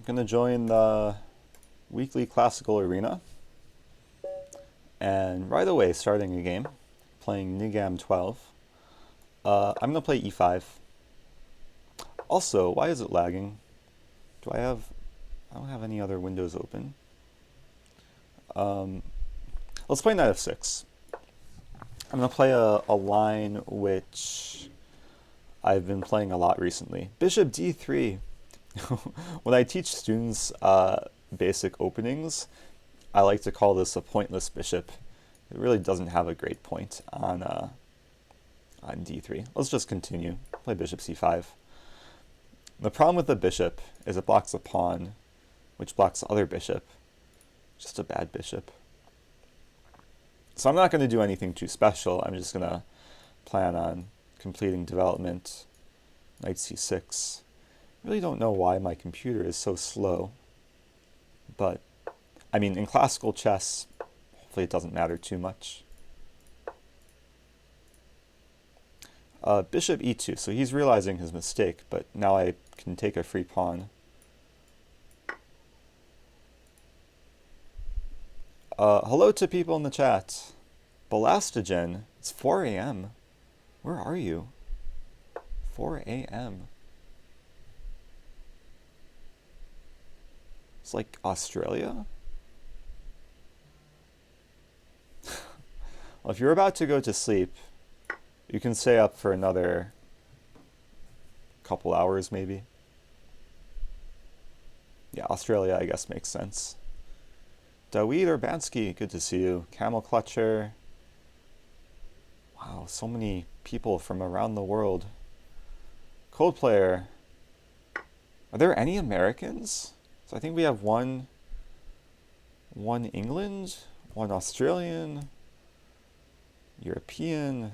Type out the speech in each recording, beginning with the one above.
gonna join the weekly classical arena, and right away starting a game, playing Nigam 12. I'm gonna play e5. Also, why is it lagging? I don't have any other windows open. Let's play knight f6. I'm gonna play a line which I've been playing a lot recently. Bishop d3. When I teach students basic openings, I like to call this a pointless bishop. It really doesn't have a great point on d3. Let's just continue. Play bishop c5. The problem with the bishop is it blocks a pawn, which blocks the other bishop. Just a bad bishop. So I'm not going to do anything too special. I'm just going to plan on completing development. Knight c6. Really don't know why my computer is so slow. But, I mean, in classical chess, hopefully it doesn't matter too much. Bishop e2, so he's realizing his mistake, but now I can take a free pawn. Hello to people in the chat. Belastogen, it's 4 a.m. Where are you? 4 a.m. It's like Australia? Well, if you're about to go to sleep, you can stay up for another couple hours maybe. Yeah, Australia I guess makes sense. Dawid Urbanski, good to see you. Camel Clutcher. Wow, so many people from around the world. Cold Player. Are there any Americans? So I think we have one England, one Australian, European.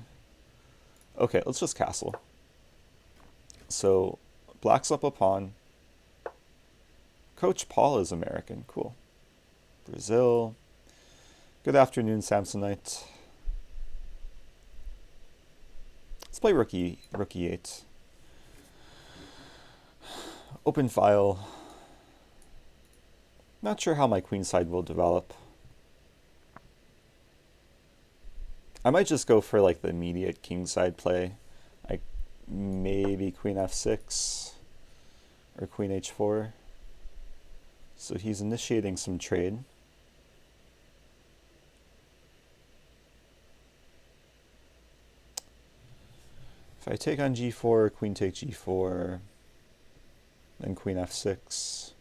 Okay, let's just castle. So black's up a pawn. Coach Paul is American, cool. Brazil. Good afternoon, Samsonite. Let's play rookie 8. Open file. Not sure how my queenside will develop. I might just go for like the immediate kingside play. Like maybe queen f6 or queen h4. So he's initiating some trade. If I take on g4, queen take g4, then queen f6.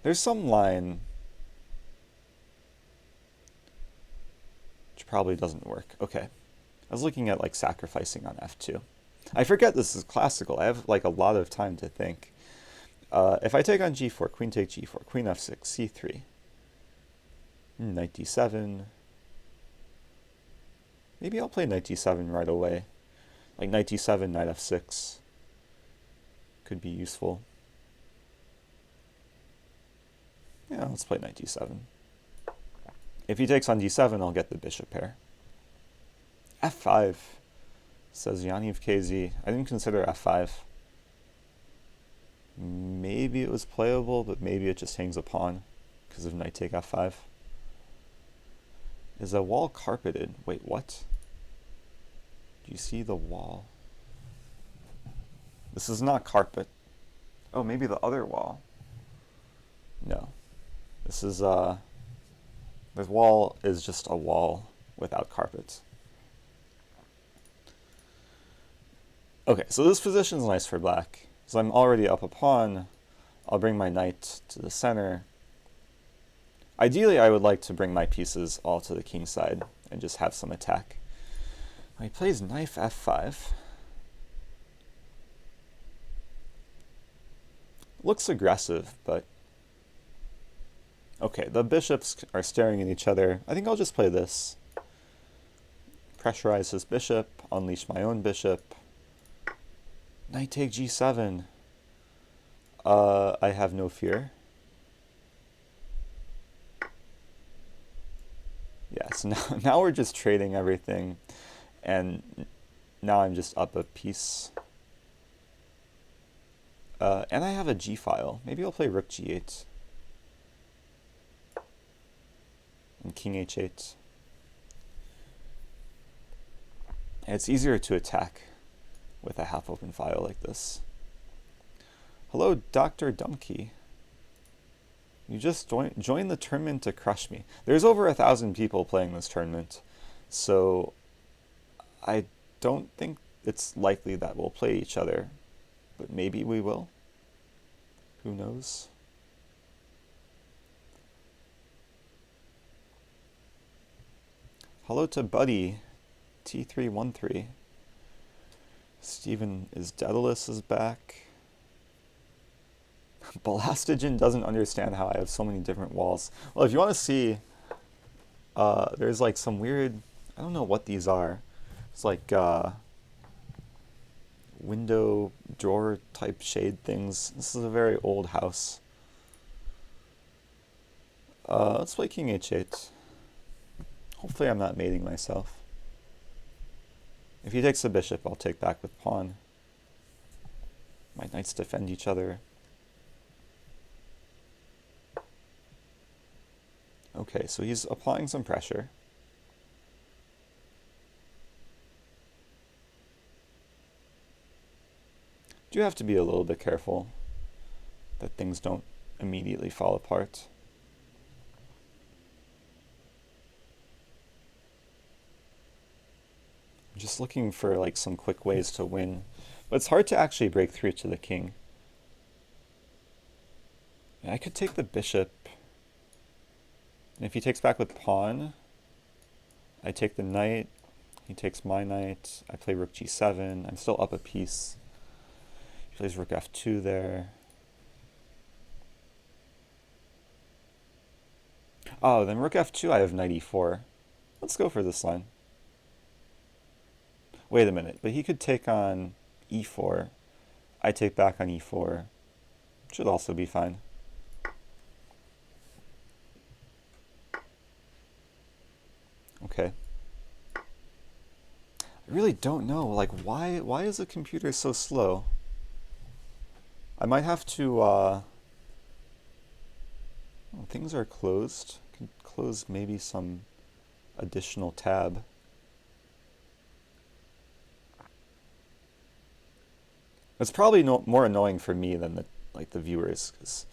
There's some line which probably doesn't work. Okay. I was looking at like sacrificing on f2. I forget this is classical. I have like a lot of time to think. If I take on g4, queen take g4, queen f6, c3, knight d7. Maybe I'll play knight d7 right away. Like knight d7, knight f6 could be useful. Yeah, let's play knight d7. If he takes on d7, I'll get the bishop pair. f5, says Yaniv KZ. I didn't consider f5. Maybe it was playable, but maybe it just hangs a pawn because of knight take f5. Is a wall carpeted? Wait, what? Do you see the wall? This is not carpet. Oh, maybe the other wall. No. This is, this wall is just a wall without carpet. Okay, so this position is nice for black. So I'm already up a pawn. I'll bring my knight to the center. Ideally, I would like to bring my pieces all to the king side and just have some attack. He plays knight f5. Looks aggressive, but okay, the bishops are staring at each other. I think I'll just play this. Pressurize his bishop, unleash my own bishop. Knight take g7. I have no fear. Yeah, so now we're just trading everything. And Now I'm just up a piece. And I have a g file. Maybe I'll play rook g8. And king h8. And it's easier to attack with a half-open file like this. Hello, Dr. Dumpkey. You just joined the tournament to crush me. There's over 1,000 people playing this tournament, so I don't think it's likely that we'll play each other, but maybe we will. Who knows? Hello to Buddy, T313. Steven is Daedalus is back. Balastogen doesn't understand how I have so many different walls. Well, if you want to see, there's like some weird, I don't know what these are. It's like window drawer type shade things. This is a very old house. Let's play king h8. Hopefully I'm not mating myself. If he takes the bishop, I'll take back with pawn. My knights defend each other. Okay, so he's applying some pressure. Do have to be a little bit careful that things don't immediately fall apart. I'm just looking for like some quick ways to win, but it's hard to actually break through to the king. And I could take the bishop, and if he takes back with pawn, I take the knight, he takes my knight, I play rook g7, I'm still up a piece. He plays rook f2 there. Oh, then rook f2 I have knight e4. Let's go for this line. Wait a minute, but he could take on e4. I take back on e4. Should also be fine. Okay. I really don't know, like, why is the computer so slow? I might have to, things are closed. I can close maybe some additional tab. It's probably more annoying for me than the viewers, because,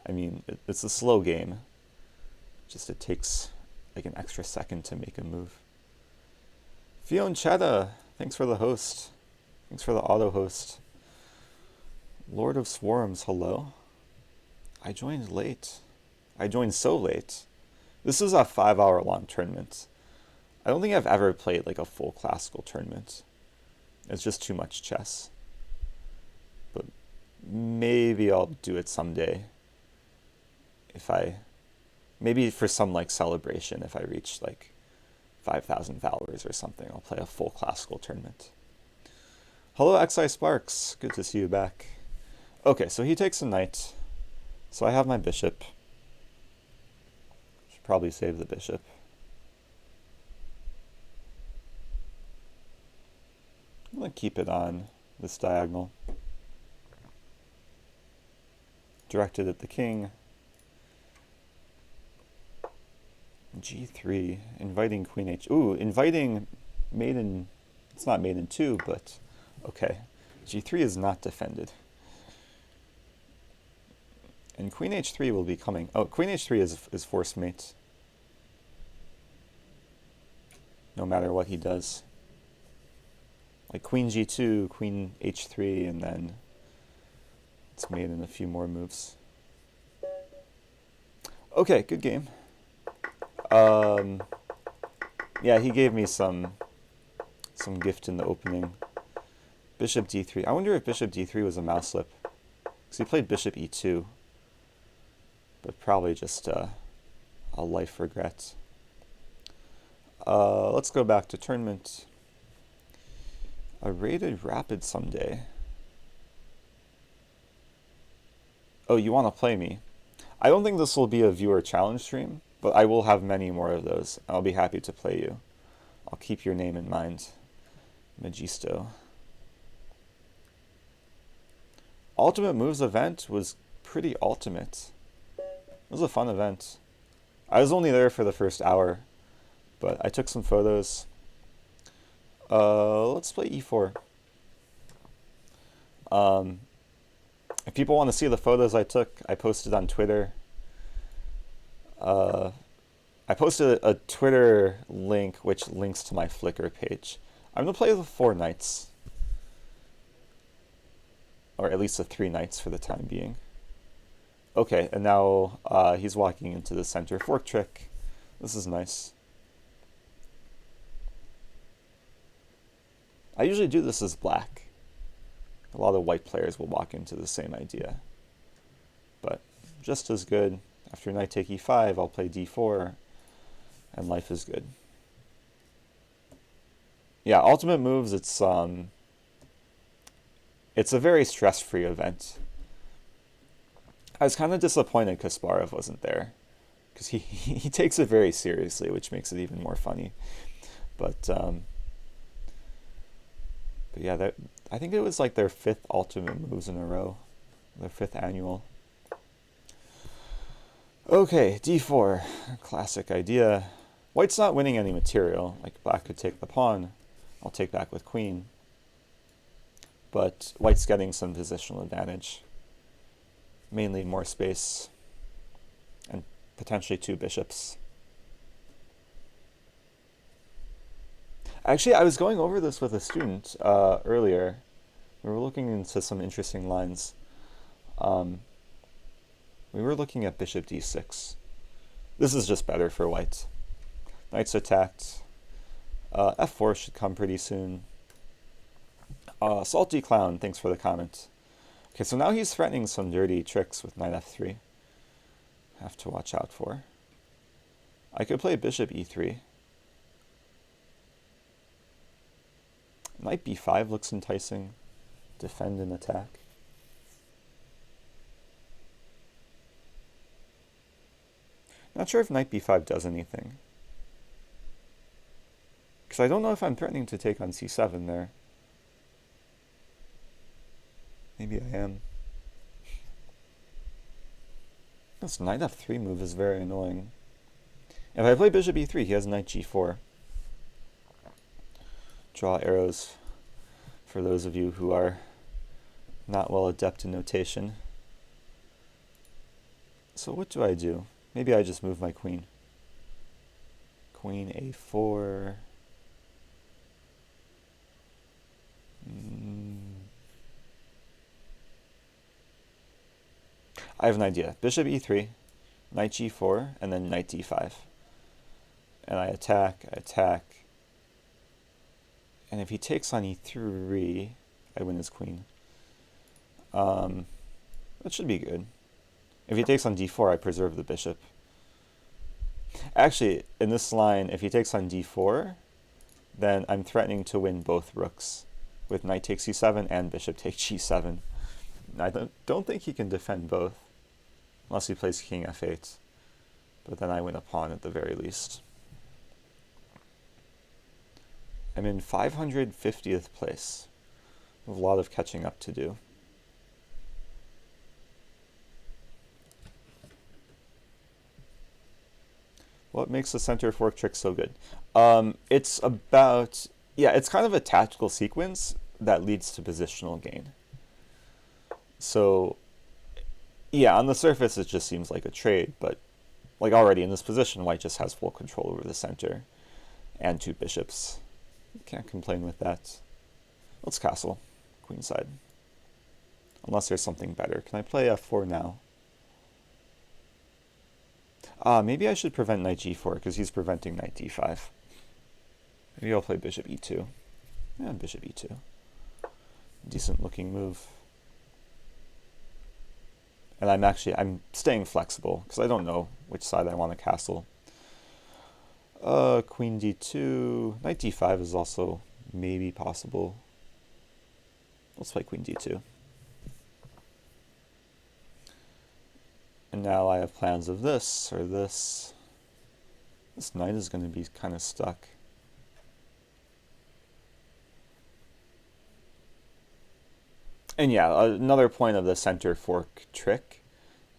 I mean, it's a slow game. Just it takes like an extra second to make a move. Fionchetta, thanks for the host. Thanks for the auto host. Lord of Swarms, hello. I joined late. I joined so late. This is a 5-hour long tournament. I don't think I've ever played like a full classical tournament. It's just too much chess. But maybe I'll do it someday. Maybe for some like celebration, if I reach like 5,000 followers or something, I'll play a full classical tournament. Hello XI Sparks, good to see you back. Okay, so he takes a knight. So I have my bishop. Should probably save the bishop. I'm gonna keep it on this diagonal. Directed at the king. G3, inviting queen h. Ooh, inviting maiden. It's not maiden 2, but okay. G3 is not defended. And queen h3 will be coming. Oh, queen h3 is forced mate. No matter what he does. Like queen g2, queen h3, and then it's made in a few more moves. Okay, good game. Yeah, he gave me some gift in the opening. Bishop d3. I wonder if bishop d3 was a mouse slip. Because he played bishop e2. But probably just a life regret. Let's go back to tournament. A rated rapid someday. Oh, you want to play me? I don't think this will be a viewer challenge stream, but I will have many more of those. I'll be happy to play you. I'll keep your name in mind. Magisto. Ultimate Moves event was pretty ultimate. It was a fun event. I was only there for the first hour, but I took some photos. Let's play e4. If people want to see the photos I took, I posted on Twitter. I posted a Twitter link which links to my Flickr page. I'm going to play the 4 knights. Or at least the 3 knights for the time being. Okay, and now he's walking into the center. Fork trick. This is nice. I usually do this as black. A lot of white players will walk into the same idea. But just as good. After knight take e5, I'll play d4, and life is good. Yeah, ultimate moves, it's a very stress-free event. I was kind of disappointed Kasparov wasn't there, because he takes it very seriously, which makes it even more funny. But yeah, I think it was like their 5th ultimate moves in a row, their 5th annual. Okay, d4, classic idea. White's not winning any material, like black could take the pawn, I'll take back with queen. But white's getting some positional advantage. Mainly more space, and potentially 2 bishops. Actually, I was going over this with a student earlier. We were looking into some interesting lines. We were looking at bishop d6. This is just better for white. Knight's attacked. f4 should come pretty soon. Salty Clown, thanks for the comment. Okay, so now he's threatening some dirty tricks with knight f3. Have to watch out for. I could play bishop e3. Knight b5 looks enticing. Defend and attack. Not sure if knight b5 does anything. Because I don't know if I'm threatening to take on c7 there. Maybe I am. This knight f3 move is very annoying. If I play bishop e3, he has knight g4. Draw arrows for those of you who are not well adept in notation. So what do I do? Maybe I just move my queen. Queen a4. I have an idea. Bishop e3, knight g4, and then knight d5. And I attack. And if he takes on e3, I win his queen. That should be good. If he takes on d4, I preserve the bishop. Actually, in this line, if he takes on d4, then I'm threatening to win both rooks with knight takes c7 and bishop takes g7. I don't think he can defend both, unless he plays king f8. But then I win a pawn at the very least. I'm in 550th place. I have a lot of catching up to do. What makes the center fork trick so good? It's about, it's kind of a tactical sequence that leads to positional gain. So, on the surface it just seems like a trade, but like already in this position, white just has full control over the center and 2 bishops. Can't complain with that. Let's castle, queenside. Unless there's something better. Can I play f4 now? Maybe I should prevent knight g4 because he's preventing knight d5. Maybe I'll play bishop e2. Yeah, bishop e2. Decent looking move. And I'm staying flexible because I don't know which side I want to castle. Queen d2. Knight d5 is also maybe possible. Let's play queen d2. And now I have plans of this or this. This knight is going to be kind of stuck. And yeah, another point of the center fork trick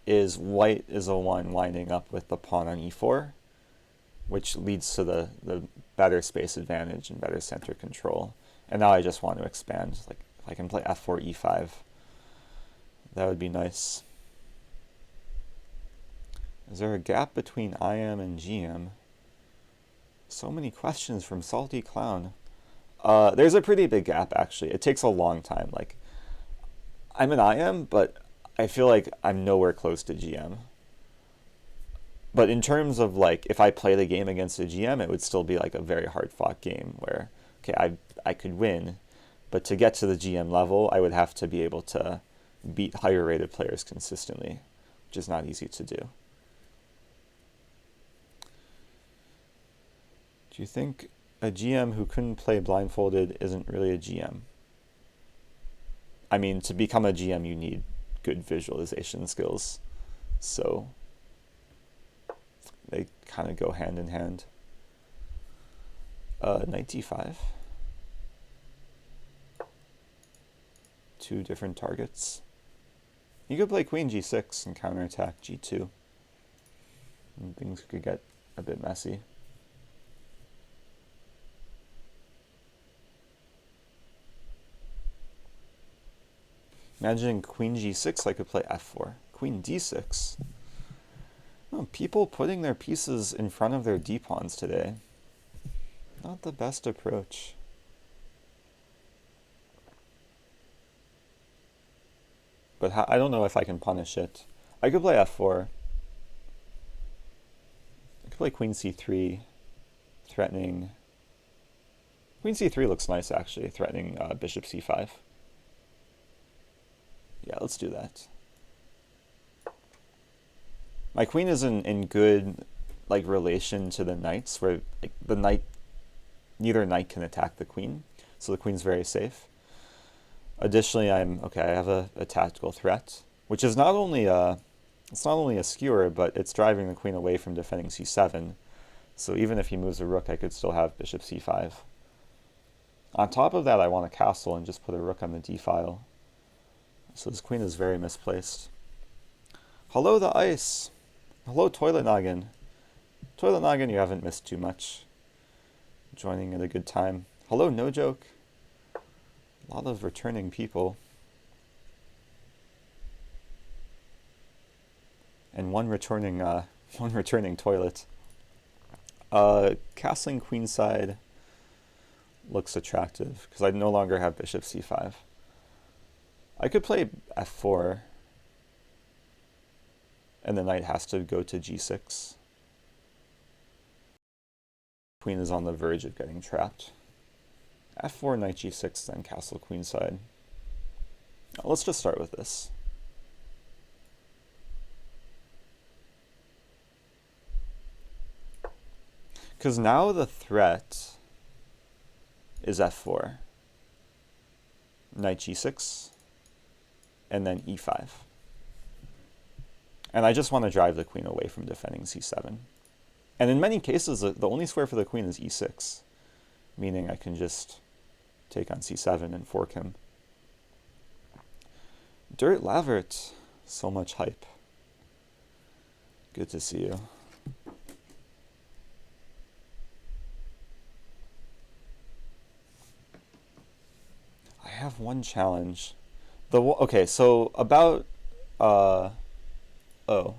is white is a one lining up with the pawn on e4, which leads to the better space advantage and better center control. And now I just want to expand. Like if I can play f4, e5, that would be nice. Is there a gap between IM and GM? So many questions from Salty Clown. There's a pretty big gap, actually. It takes a long time. Like, I'm an IM, but I feel like I'm nowhere close to GM. But in terms of, like, if I play the game against a GM, it would still be, like, a very hard-fought game where, okay, I could win, but to get to the GM level, I would have to be able to beat higher-rated players consistently, which is not easy to do. Do you think a GM who couldn't play blindfolded isn't really a GM? I mean, to become a GM, you need good visualization skills. So they kind of go hand in hand. Knight d5. Two different targets. You could play queen g6 and counterattack g2. And things could get a bit messy. Imagining queen g6, I could play f4. Queen d6. Oh, people putting their pieces in front of their d-pawns today. Not the best approach. But I don't know if I can punish it. I could play f4. I could play queen c3, threatening... Queen c3 looks nice, actually, threatening bishop c5. Yeah, let's do that. My queen is in good like relation to the knights, where like, the knight, neither knight can attack the queen, so the queen's very safe. Additionally, I have a tactical threat, which is not only it's not only a skewer, but it's driving the queen away from defending c7. So even if he moves a rook, I could still have bishop c5. On top of that, I want a castle and just put a rook on the d file. So this queen is very misplaced. Hello, the ice. Hello, Toilet Noggin. Toilet Noggin, you haven't missed too much. Joining at a good time. Hello, No Joke. A lot of returning people. And one returning toilet. Castling queenside looks attractive because I no longer have bishop c5. I could play f4, and the knight has to go to g6. Queen is on the verge of getting trapped. f4, knight g6, then castle queenside. Now, let's just start with this. Because now the threat is f4, knight g6, and then e5. And I just want to drive the queen away from defending c7. And in many cases, the only square for the queen is e6, meaning I can just take on c7 and fork him. Dirt Lavert, so much hype. Good to see you. I have one challenge. Okay, so about, oh, that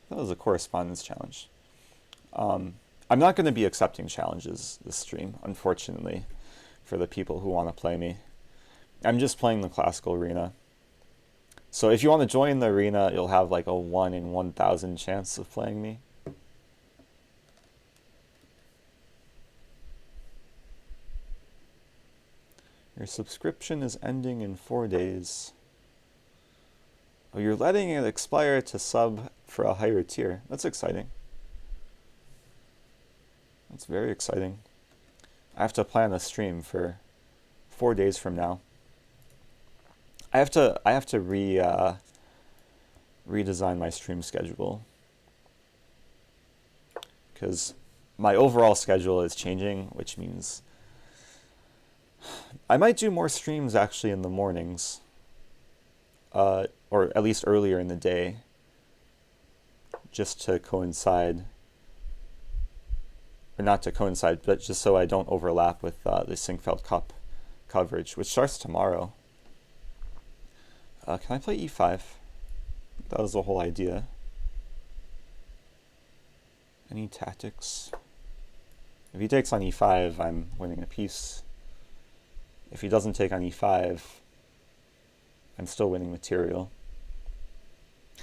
was a correspondence challenge. I'm not going to be accepting challenges this stream, unfortunately, for the people who want to play me. I'm just playing the classical arena. So if you want to join the arena, you'll have like a 1 in 1,000 chance of playing me. Your subscription is ending in 4 days. Oh, you're letting it expire to sub for a higher tier. That's exciting. That's very exciting. I have to plan a stream for 4 days from now. I have to redesign my stream schedule because my overall schedule is changing, which means I might do more streams actually in the mornings, or at least earlier in the day, just to coincide, or not to coincide, but just so I don't overlap with the Sinkfeld Cup coverage, which starts tomorrow. Can I play e5? That was the whole idea. Any tactics? If he takes on e5, I'm winning a piece. If he doesn't take on e5, I'm still winning material.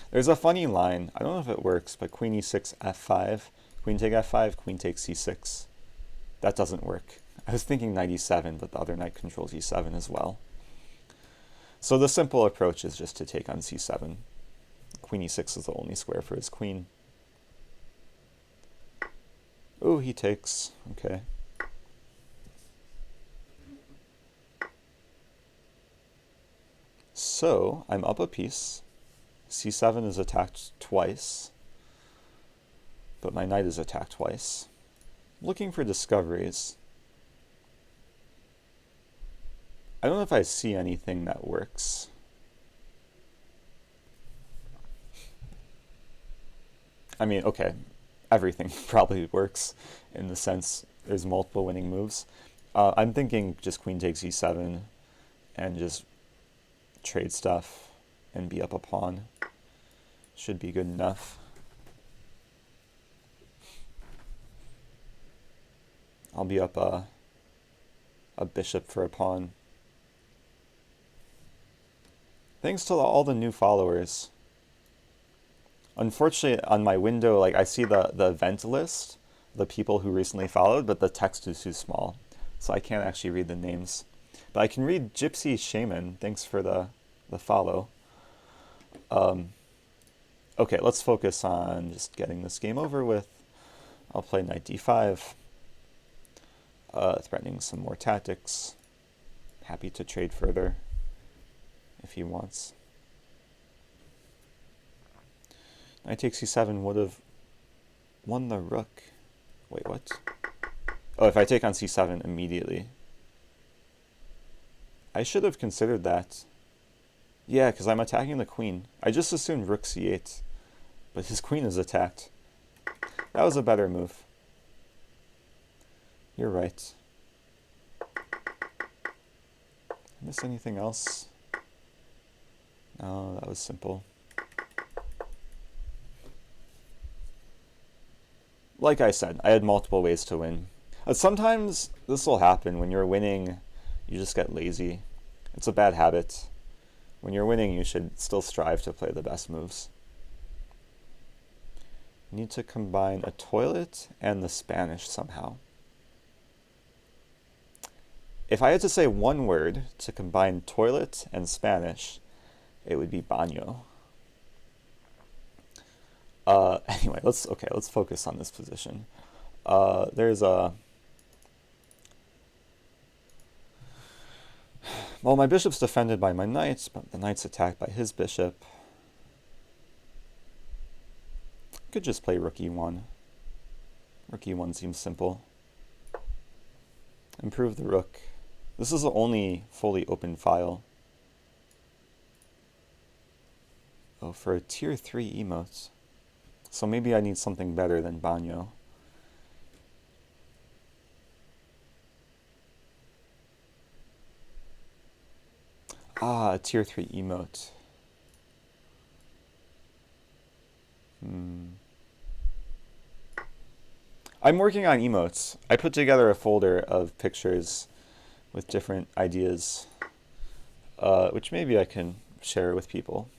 There's a funny line, I don't know if it works, but queen e6, f5, queen take f5, queen takes c6. That doesn't work. I was thinking knight e7, but the other knight controls e7 as well. So the simple approach is just to take on c7. Queen e6 is the only square for his queen. Ooh, he takes. Okay. So I'm up a piece. c7 is attacked twice, but my knight is attacked twice. Looking for discoveries. I don't know if I see anything that works. I mean, okay, everything probably works in the sense there's multiple winning moves. I'm thinking just queen takes e7 and just trade stuff and be up a pawn. Should be good enough. I'll be up a bishop for a pawn. Thanks to all the new followers. Unfortunately, on my window, like I see the event list, the people who recently followed, but the text is too small, so I can't actually read the names. But I can read Gypsy Shaman. Thanks for the follow. Okay, let's focus on just getting this game over with. I'll play knight d5, threatening some more tactics. Happy to trade further if he wants. Knight takes c7 would have won the rook. Wait, what? Oh, if I take on c7 immediately. I should have considered that. Yeah, because I'm attacking the queen. I just assumed rook c8, but his queen is attacked. That was a better move. You're right. Miss anything else? No, that was simple. Like I said, I had multiple ways to win. Sometimes this will happen. When you're winning, you just get lazy. It's a bad habit. When you're winning, you should still strive to play the best moves. You need to combine a toilet and the Spanish somehow. If I had to say one word to combine toilet and Spanish, it would be baño. Anyway, let's focus on this position. There's a... Well, my bishop's defended by my knight, but the knight's attacked by his bishop. Could just play rook e1. Rook e1 seems simple. Improve the rook. This is the only fully open file. Oh, for a tier 3 emote. So maybe I need something better than baño. Ah, a tier 3 emote. I'm working on emotes. I put together a folder of pictures with different ideas, which maybe I can share with people.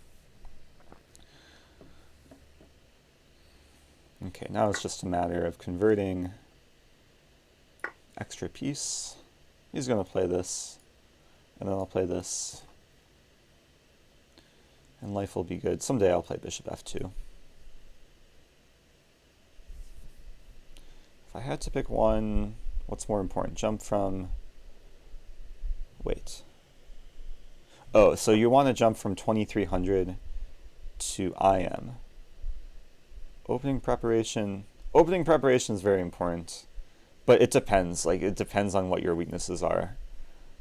Okay, now it's just a matter of converting extra piece. He's going to play this, and then I'll play this, and life will be good. Someday I'll play bishop f2. If I had to pick one, what's more important? Jump from... Wait. Oh, so you want to jump from 2300 to IM. Opening preparation is very important, but it depends. Like, it depends on what your weaknesses are.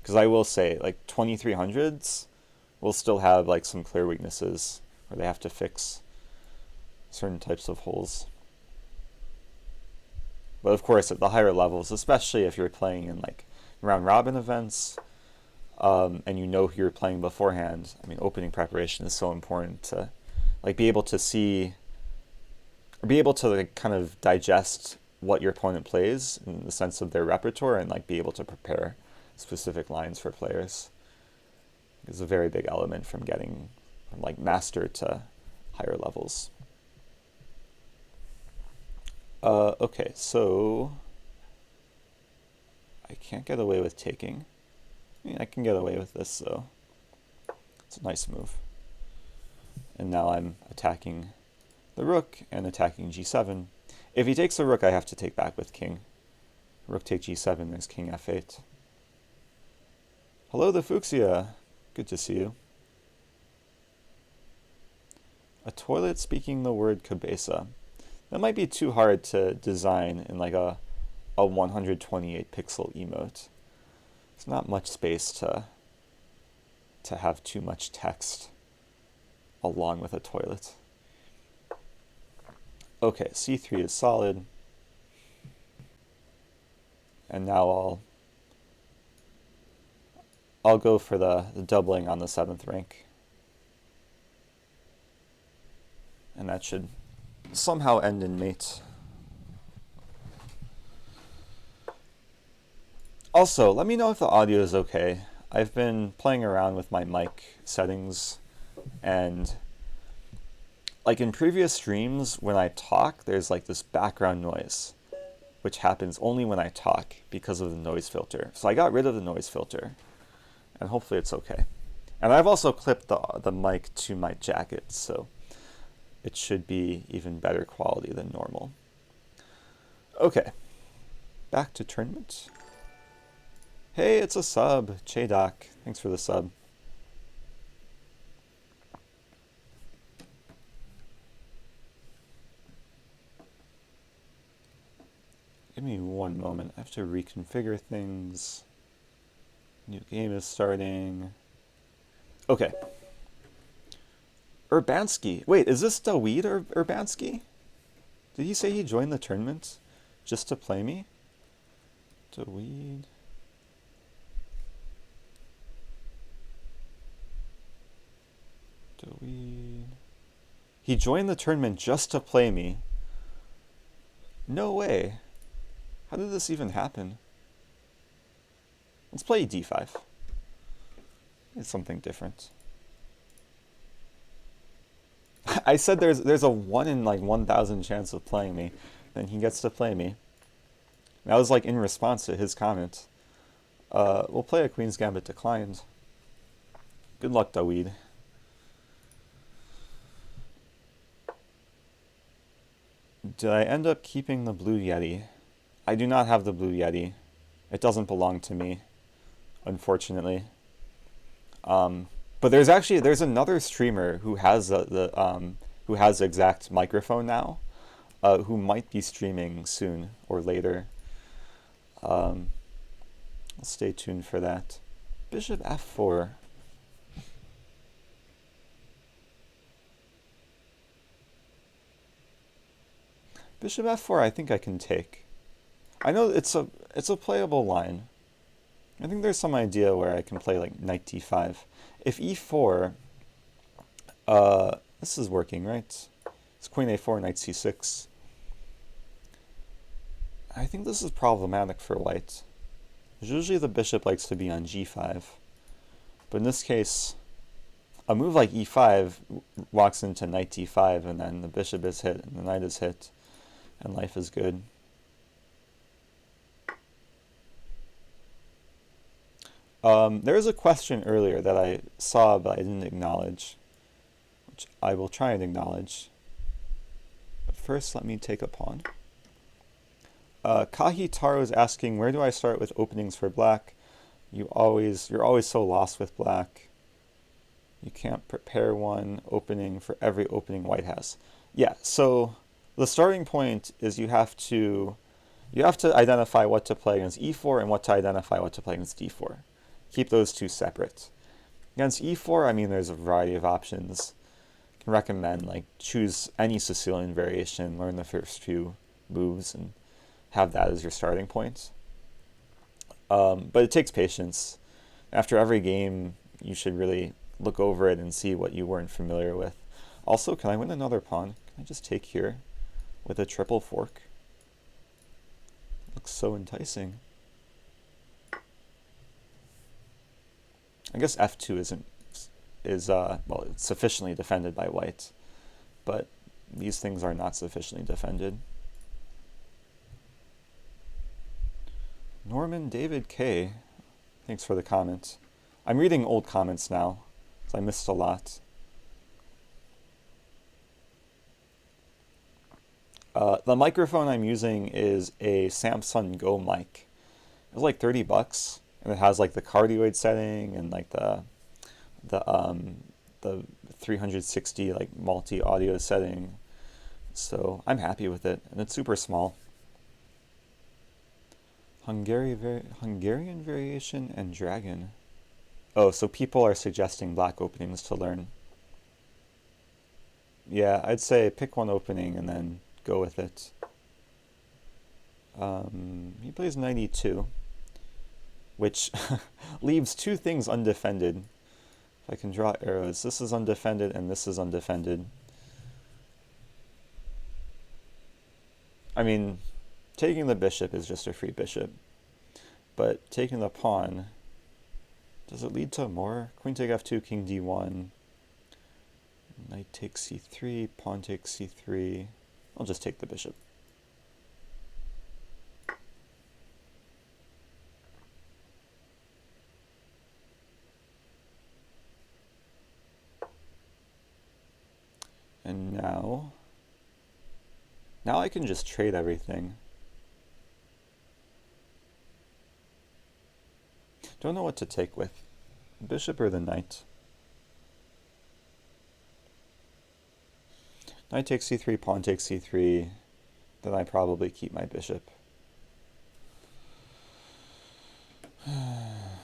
Because I will say, like, 2300s will still have, like, some clear weaknesses where they have to fix certain types of holes. But of course, at the higher levels, especially if you're playing in, like, round-robin events, and you know who you're playing beforehand, I mean, opening preparation is so important to, like, be able to see, or be able to, like, kind of digest what your opponent plays in the sense of their repertoire and, like, be able to prepare specific lines for players. It's a very big element from getting from, like, master to higher levels. Okay, so I can't get away with taking. I mean, I can get away with this, so it's a nice move. And now I'm attacking the rook and attacking g7. If he takes the rook, I have to take back with king. Rook take g7, there's king f8. Hello, the Fuchsia. Good to see you. A toilet speaking the word cabeza. That might be too hard to design in like a 128 pixel emote. There's not much space to have too much text along with a toilet. Okay, c3 is solid. And now I'll go for the doubling on the 7th rank. And that should somehow end in mate. Also, let me know if the audio is okay. I've been playing around with my mic settings, and like in previous streams, when I talk, there's like this background noise, which happens only when I talk because of the noise filter. So I got rid of the noise filter, and hopefully it's okay. And I've also clipped the mic to my jacket, so it should be even better quality than normal. Okay, back to tournament. Hey, it's a sub, Chedoc. Thanks for the sub. Give me one moment. I have to reconfigure things. New game is starting. Okay. Urbanski. Wait, is this Dawid or Urbanski? Did he say he joined the tournament just to play me? Dawid. He joined the tournament just to play me. No way. How did this even happen? Let's play d5. It's something different. I said there's a 1 in like 1,000 chance of playing me. Then he gets to play me. That was like in response to his comment. We'll play a Queen's Gambit declined. Good luck, Dawid. Did I end up keeping the Blue Yeti? I do not have the Blue Yeti. It doesn't belong to me, unfortunately. But there's another streamer who has who has the exact microphone now, who might be streaming soon or later. I'll stay tuned for that. Bishop f4. Bishop f4 I think I can take. I know it's a playable line. I think there's some idea where I can play like knight d5. If e4, this is working, right? It's queen a4, knight c6. I think this is problematic for white. Usually the bishop likes to be on g5. But in this case, a move like e5 walks into knight d5, and then the bishop is hit, and the knight is hit, and life is good. There was a question earlier that I saw but I didn't acknowledge, which I will try and acknowledge. But first, let me take a pawn. Kahi Taro is asking, where do I start with openings for black? You're always so lost with black. You can't prepare one opening for every opening white has. Yeah, so the starting point is you have to identify what to play against e4 and what to identify what to play against d4. keep those two separate. Against e4, I mean, there's a variety of options. I can recommend, like, choose any Sicilian variation, learn the first few moves, and have that as your starting point. But it takes patience. After every game, you should really look over it and see what you weren't familiar with. Also, can I win another pawn? Can I just take here with a triple fork? Looks so enticing. I guess f2 is well, it's sufficiently defended by white, but these things are not sufficiently defended. Norman David K, thanks for the comment. I'm reading old comments now, so I missed a lot. The microphone I'm using is a Samsung Go mic. It was like $30, and it has like the cardioid setting and like the 360 like multi audio setting. So I'm happy with it, and it's super small. Hungarian variation and dragon. Oh, so people are suggesting black openings to learn. Yeah, I'd say pick one opening and then go with it. He plays 92, which leaves two things undefended. If I can draw arrows, this is undefended and this is undefended. I mean, taking the bishop is just a free bishop, but taking the pawn, does it lead to more? Queen take f2, king d1, knight takes c3, pawn takes c3. I'll just take the bishop. And now I can just trade everything. Don't know what to take with. Bishop or the knight? Knight takes c3, pawn takes c3. Then I probably keep my bishop.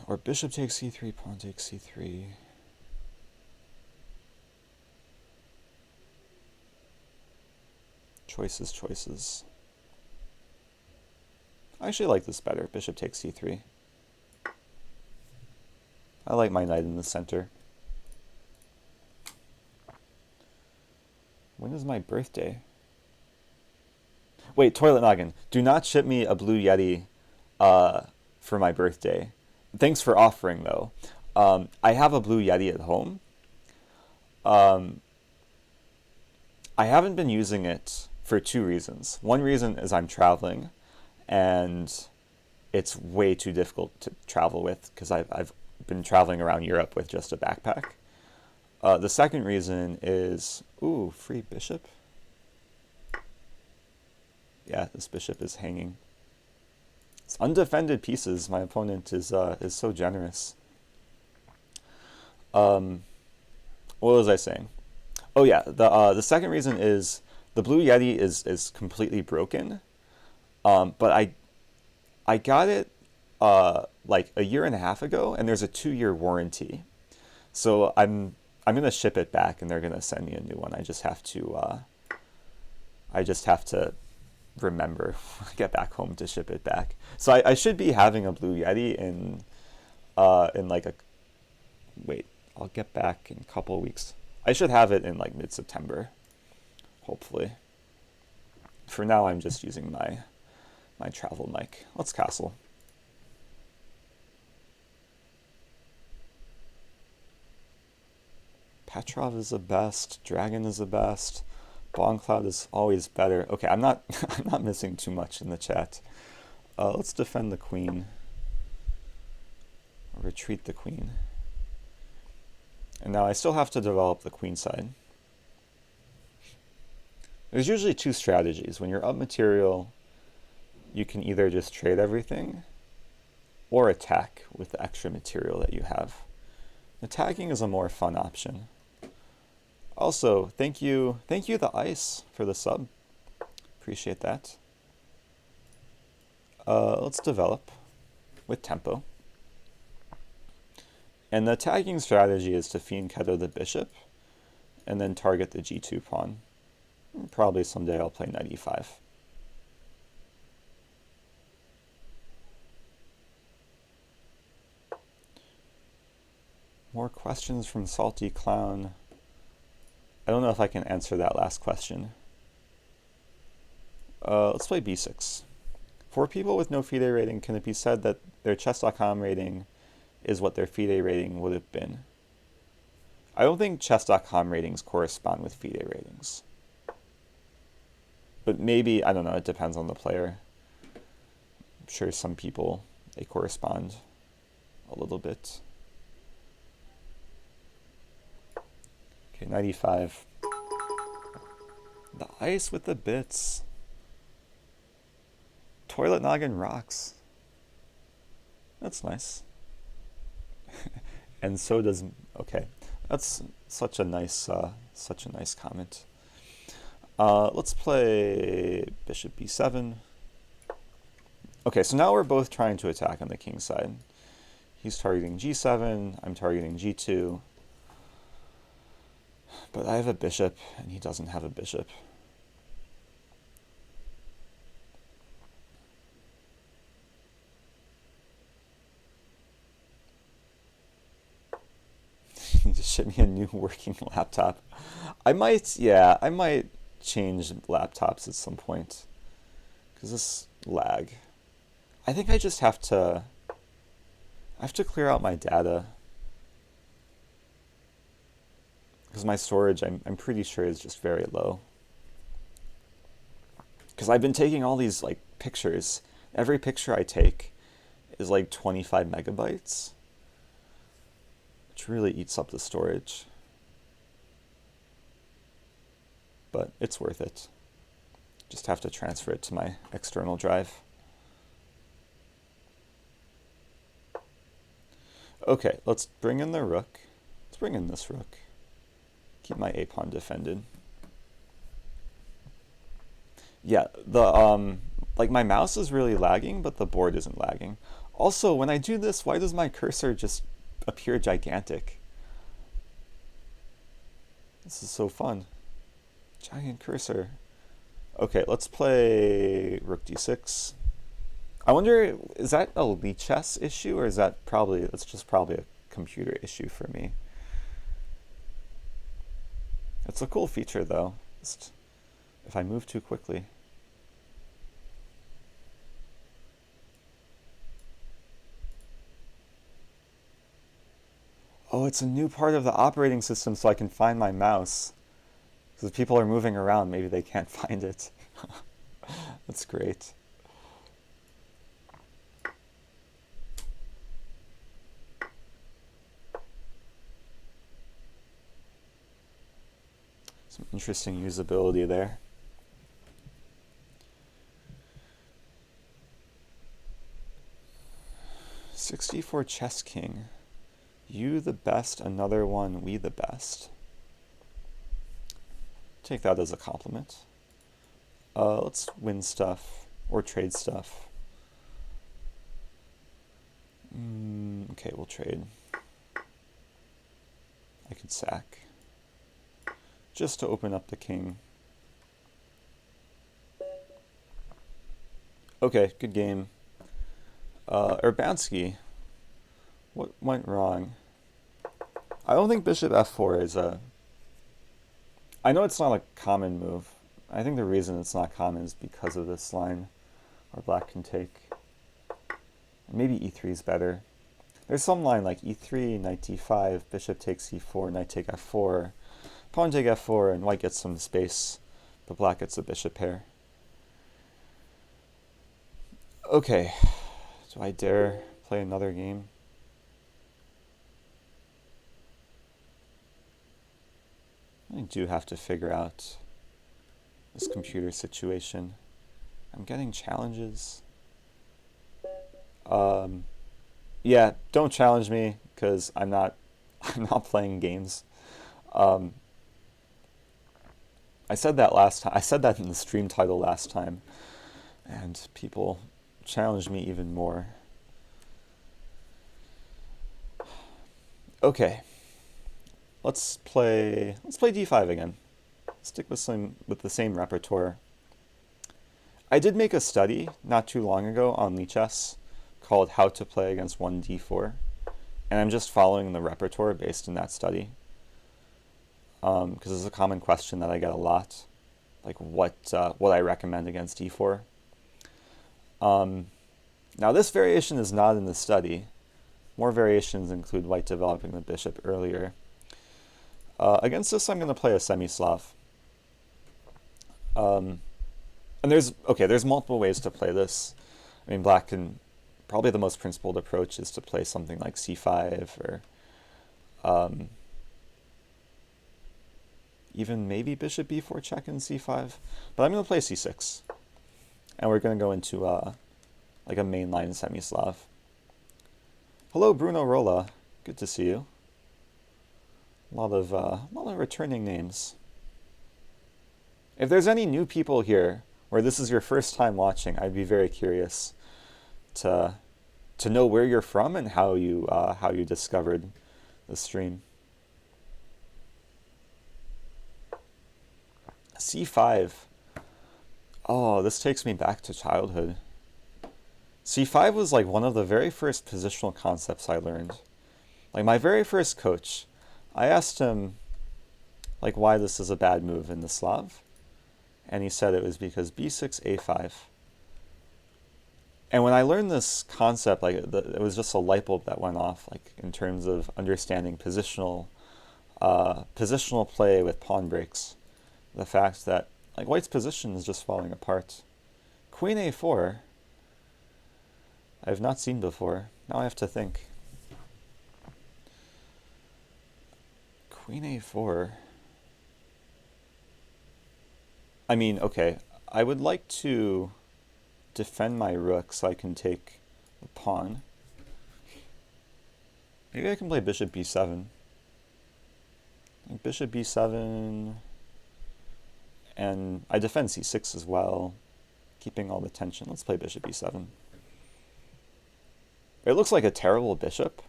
Or bishop takes c3, pawn takes c3. Choices. I actually like this better. Bishop takes c3. I like my knight in the center. When is my birthday? Wait, Toilet Noggin, do not ship me a Blue Yeti for my birthday. Thanks for offering, though. I have a Blue Yeti at home. I haven't been using it for two reasons. One reason is I'm traveling, and it's way too difficult to travel with because I've been traveling around Europe with just a backpack. The second reason is, ooh, free bishop. Yeah, this bishop is hanging. It's undefended pieces. My opponent is so generous. What was I saying? Oh yeah, the second reason is the Blue Yeti is completely broken. But I got it like a year and a half ago, and there's a 2-year warranty. So I'm gonna ship it back, and they're gonna send me a new one. I just have to remember when I get back home to ship it back. So I should be having a Blue Yeti in like a wait. I'll get back in a couple of weeks. I should have it in like mid-September, hopefully. For now, I'm just using my travel mic. Let's castle. Petrov is the best. Dragon is the best. Boncloud is always better. Okay, I'm not I'm not missing too much in the chat. Let's defend the queen. Or retreat the queen. And now I still have to develop the queen side. There's usually two strategies. When you're up material, you can either just trade everything or attack with the extra material that you have. Attacking is a more fun option. Also, thank you the ice for the sub. Appreciate that. Let's develop with tempo. And the attacking strategy is to fiend Keto the bishop, and then target the g2 pawn. Probably someday I'll play knight e5. More questions from Salty Clown. I don't know if I can answer that last question. Let's play b6. For people with no FIDE rating, can it be said that their chess.com rating is what their FIDE rating would have been? I don't think chess.com ratings correspond with FIDE ratings. But maybe, I don't know, it depends on the player. I'm sure some people, they correspond a little bit. Okay, knight e5. The ice with the bits. Toilet Noggin rocks. That's nice. And so does, okay. That's such a nice comment. Let's play bishop b7. Okay, so now we're both trying to attack on the king side. He's targeting g7, I'm targeting g2. But I have a bishop, and he doesn't have a bishop. You just ship me a new working laptop. I might change laptops at some point. Because this lag. I think I just have to clear out my data. Because my storage, I'm pretty sure, is just very low. Because I've been taking all these like pictures. Every picture I take is like 25 megabytes. Which really eats up the storage. But it's worth it. Just have to transfer it to my external drive. Okay, let's bring in the rook. Let's bring in this rook. Keep my a-pawn defended. Yeah, the like my mouse is really lagging, but the board isn't lagging. Also, when I do this, why does my cursor just appear gigantic? This is so fun. Giant cursor. Okay, let's play rook d6. I wonder, is that a Lichess issue, or is that that's just probably a computer issue for me? It's a cool feature though, just if I move too quickly. Oh, it's a new part of the operating system so I can find my mouse. Because if people are moving around, maybe they can't find it. That's great. Some interesting usability there. '64 Chess King. You the best, another one, we the best. Take that as a compliment. Let's win stuff, or trade stuff. Okay, we'll trade. I could sack. Just to open up the king. Okay, good game. Urbanski, what went wrong? I don't think bishop f4 is a... I know it's not a common move. I think the reason it's not common is because of this line, where black can take. Maybe e3 is better. There's some line like e3, knight d5, bishop takes e4, knight take f4, pawn take f4, and white gets some space, but black gets a bishop pair. Okay, do I dare play another game? I do have to figure out this computer situation. I'm getting challenges. Yeah, don't challenge me because I'm not playing games. I said that last time. I said that in the stream title last time, and people challenged me even more. Okay, let's play d5 again. Stick with the same repertoire. I did make a study not too long ago on lichess called How to Play Against 1d4, and I'm just following the repertoire based in that study. Because it's a common question that I get a lot, like what I recommend against d4. Now this variation is not in the study. More variations include white developing the bishop earlier. Against this, I'm going to play a semi-Slav. And there's multiple ways to play this. I mean, black can, probably the most principled approach is to play something like c5 or even maybe bishop b4 check in c5. But I'm going to play c6. And we're going to go into like a mainline semi-Slav. Hello, Bruno Rolla. Good to see you. A lot of returning names. If there's any new people here, or this is your first time watching, I'd be very curious to know where you're from and how you discovered the stream. c5. Oh, this takes me back to childhood. c5 was like one of the very first positional concepts I learned. Like my very first coach, I asked him like why this is a bad move in the Slav, and he said it was because b6 a5. And when I learned this concept, like it was just a light bulb that went off, like in terms of understanding positional play with pawn breaks. The fact that like white's position is just falling apart. Queen a4. I have not seen before. Now I have to think. Queen a4. I mean, okay, I would like to defend my rook so I can take the pawn. Maybe I can play bishop b7. Like bishop b7, and I defend c6 as well, keeping all the tension. Let's play bishop b7. It looks like a terrible bishop,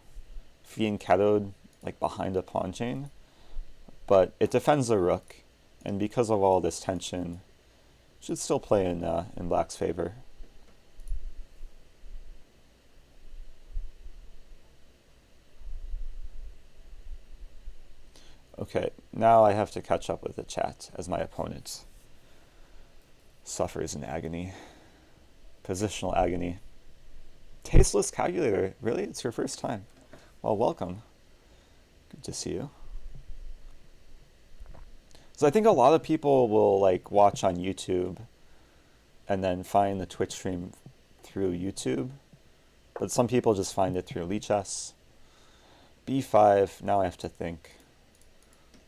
fianchettoed like behind a pawn chain, but it defends the rook, and because of all this tension, should still play in black's favor. Okay, now I have to catch up with the chat as my opponent suffers in agony. Positional agony. Tasteless calculator. Really? It's your first time. Well, welcome. Good to see you. So I think a lot of people will like watch on YouTube and then find the Twitch stream through YouTube, but some people just find it through lichess. b5, now I have to think.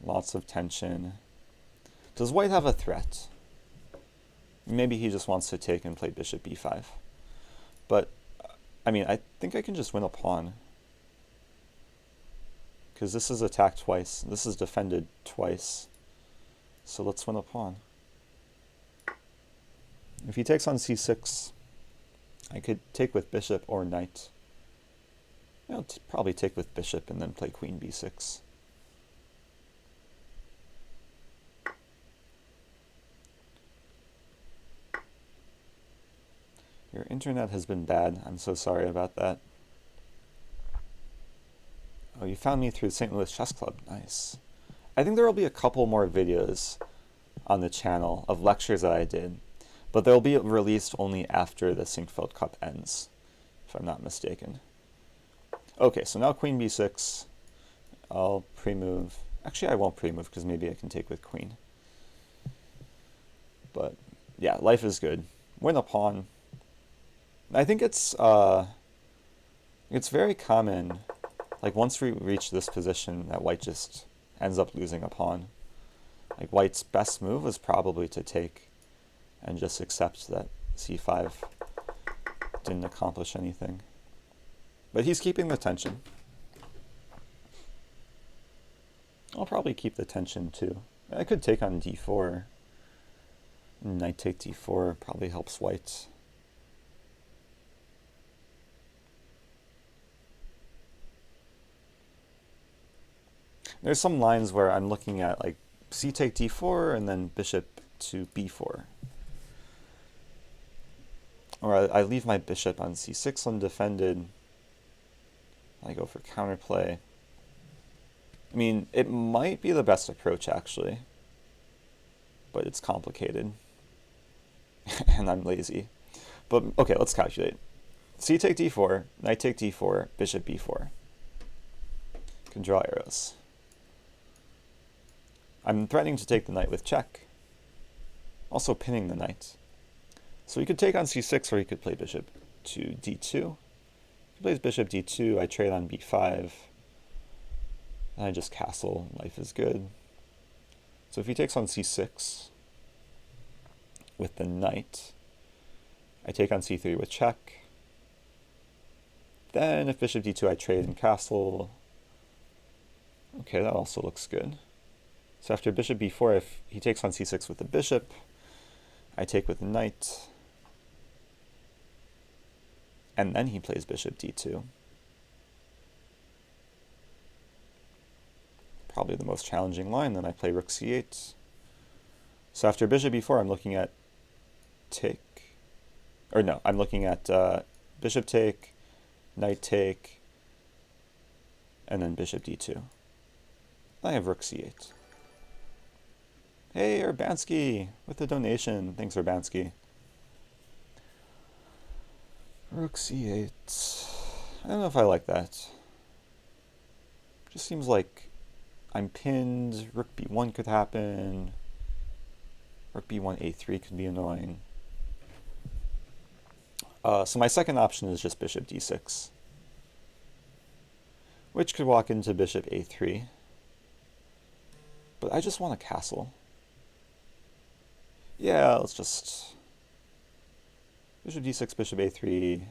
Lots of tension. Does white have a threat? Maybe he just wants to take and play bishop b5. But, I mean, I think I can just win a pawn. Because this is attacked twice. This is defended twice. So let's win a pawn. If he takes on c6, I could take with bishop or knight. I'll probably take with bishop and then play queen b6. Your internet has been bad. I'm so sorry about that. Oh, you found me through St. Louis Chess Club. Nice. I think there will be a couple more videos on the channel of lectures that I did, but they'll be released only after the Sinkfeld Cup ends, if I'm not mistaken. Okay, so now queen b6. I'll pre-move. Actually, I won't pre-move because maybe I can take with queen. But yeah, life is good. Win a pawn. I think it's very common, like once we reach this position, that white just ends up losing a pawn. Like white's best move was probably to take and just accept that c5 didn't accomplish anything. But he's keeping the tension. I'll probably keep the tension too. I could take on d4. Knight take d4 probably helps white. There's some lines where I'm looking at like c take d4 and then bishop to b4. Or I leave my bishop on c6 undefended. I go for counterplay. I mean, it might be the best approach actually, but it's complicated. And I'm lazy. But okay, let's calculate. C take d4, knight take d4, bishop b4. Can draw arrows. I'm threatening to take the knight with check. Also pinning the knight. So he could take on c6 or he could play bishop to d2. If he plays bishop d2, I trade on b5. And I just castle. Life is good. So if he takes on c6 with the knight, I take on c3 with check. Then if bishop d2, I trade and castle. Okay, that also looks good. So after bishop b4, if he takes on c6 with the bishop, I take with the knight. And then he plays bishop d2. Probably the most challenging line. Then I play rook c8. So after bishop b4, I'm looking at take. Or no, I'm looking at bishop take, knight take, and then bishop d2. I have rook c8. Hey, Urbanski, with the donation. Thanks, Urbanski. Rook c8. I don't know if I like that. Just seems like I'm pinned. Rook b1 could happen. Rook b1 a3 could be annoying. So my second option is just bishop d6, which could walk into bishop a3. But I just want a castle. Yeah, let's just bishop d6, bishop a3.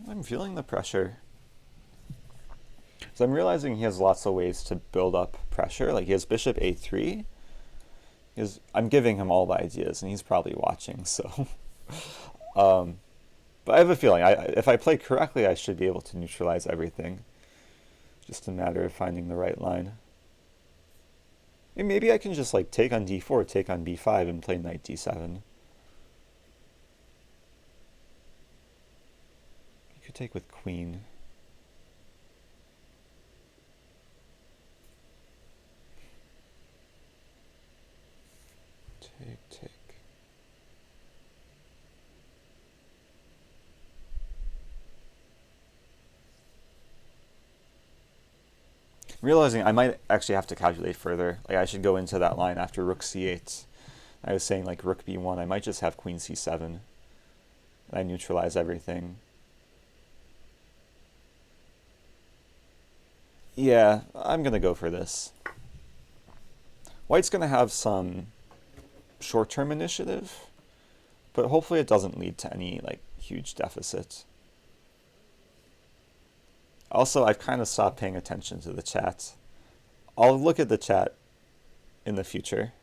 I'm feeling the pressure. So I'm realizing he has lots of ways to build up pressure. Like he has bishop a3. I'm giving him all the ideas, and he's probably watching. So, but I have a feeling if I play correctly, I should be able to neutralize everything. Just a matter of finding the right line. And maybe I can just like take on d4, take on b5, and play knight d7. You could take with queen. Take. Realizing I might actually have to calculate further. Like I should go into that line after rook c8. I was saying like rook b1. I might just have queen c7. And I neutralize everything. Yeah, I'm gonna go for this. White's gonna have some short-term initiative, but hopefully it doesn't lead to any like huge deficit. Also, I've kind of stopped paying attention to the chat. I'll look at the chat in the future.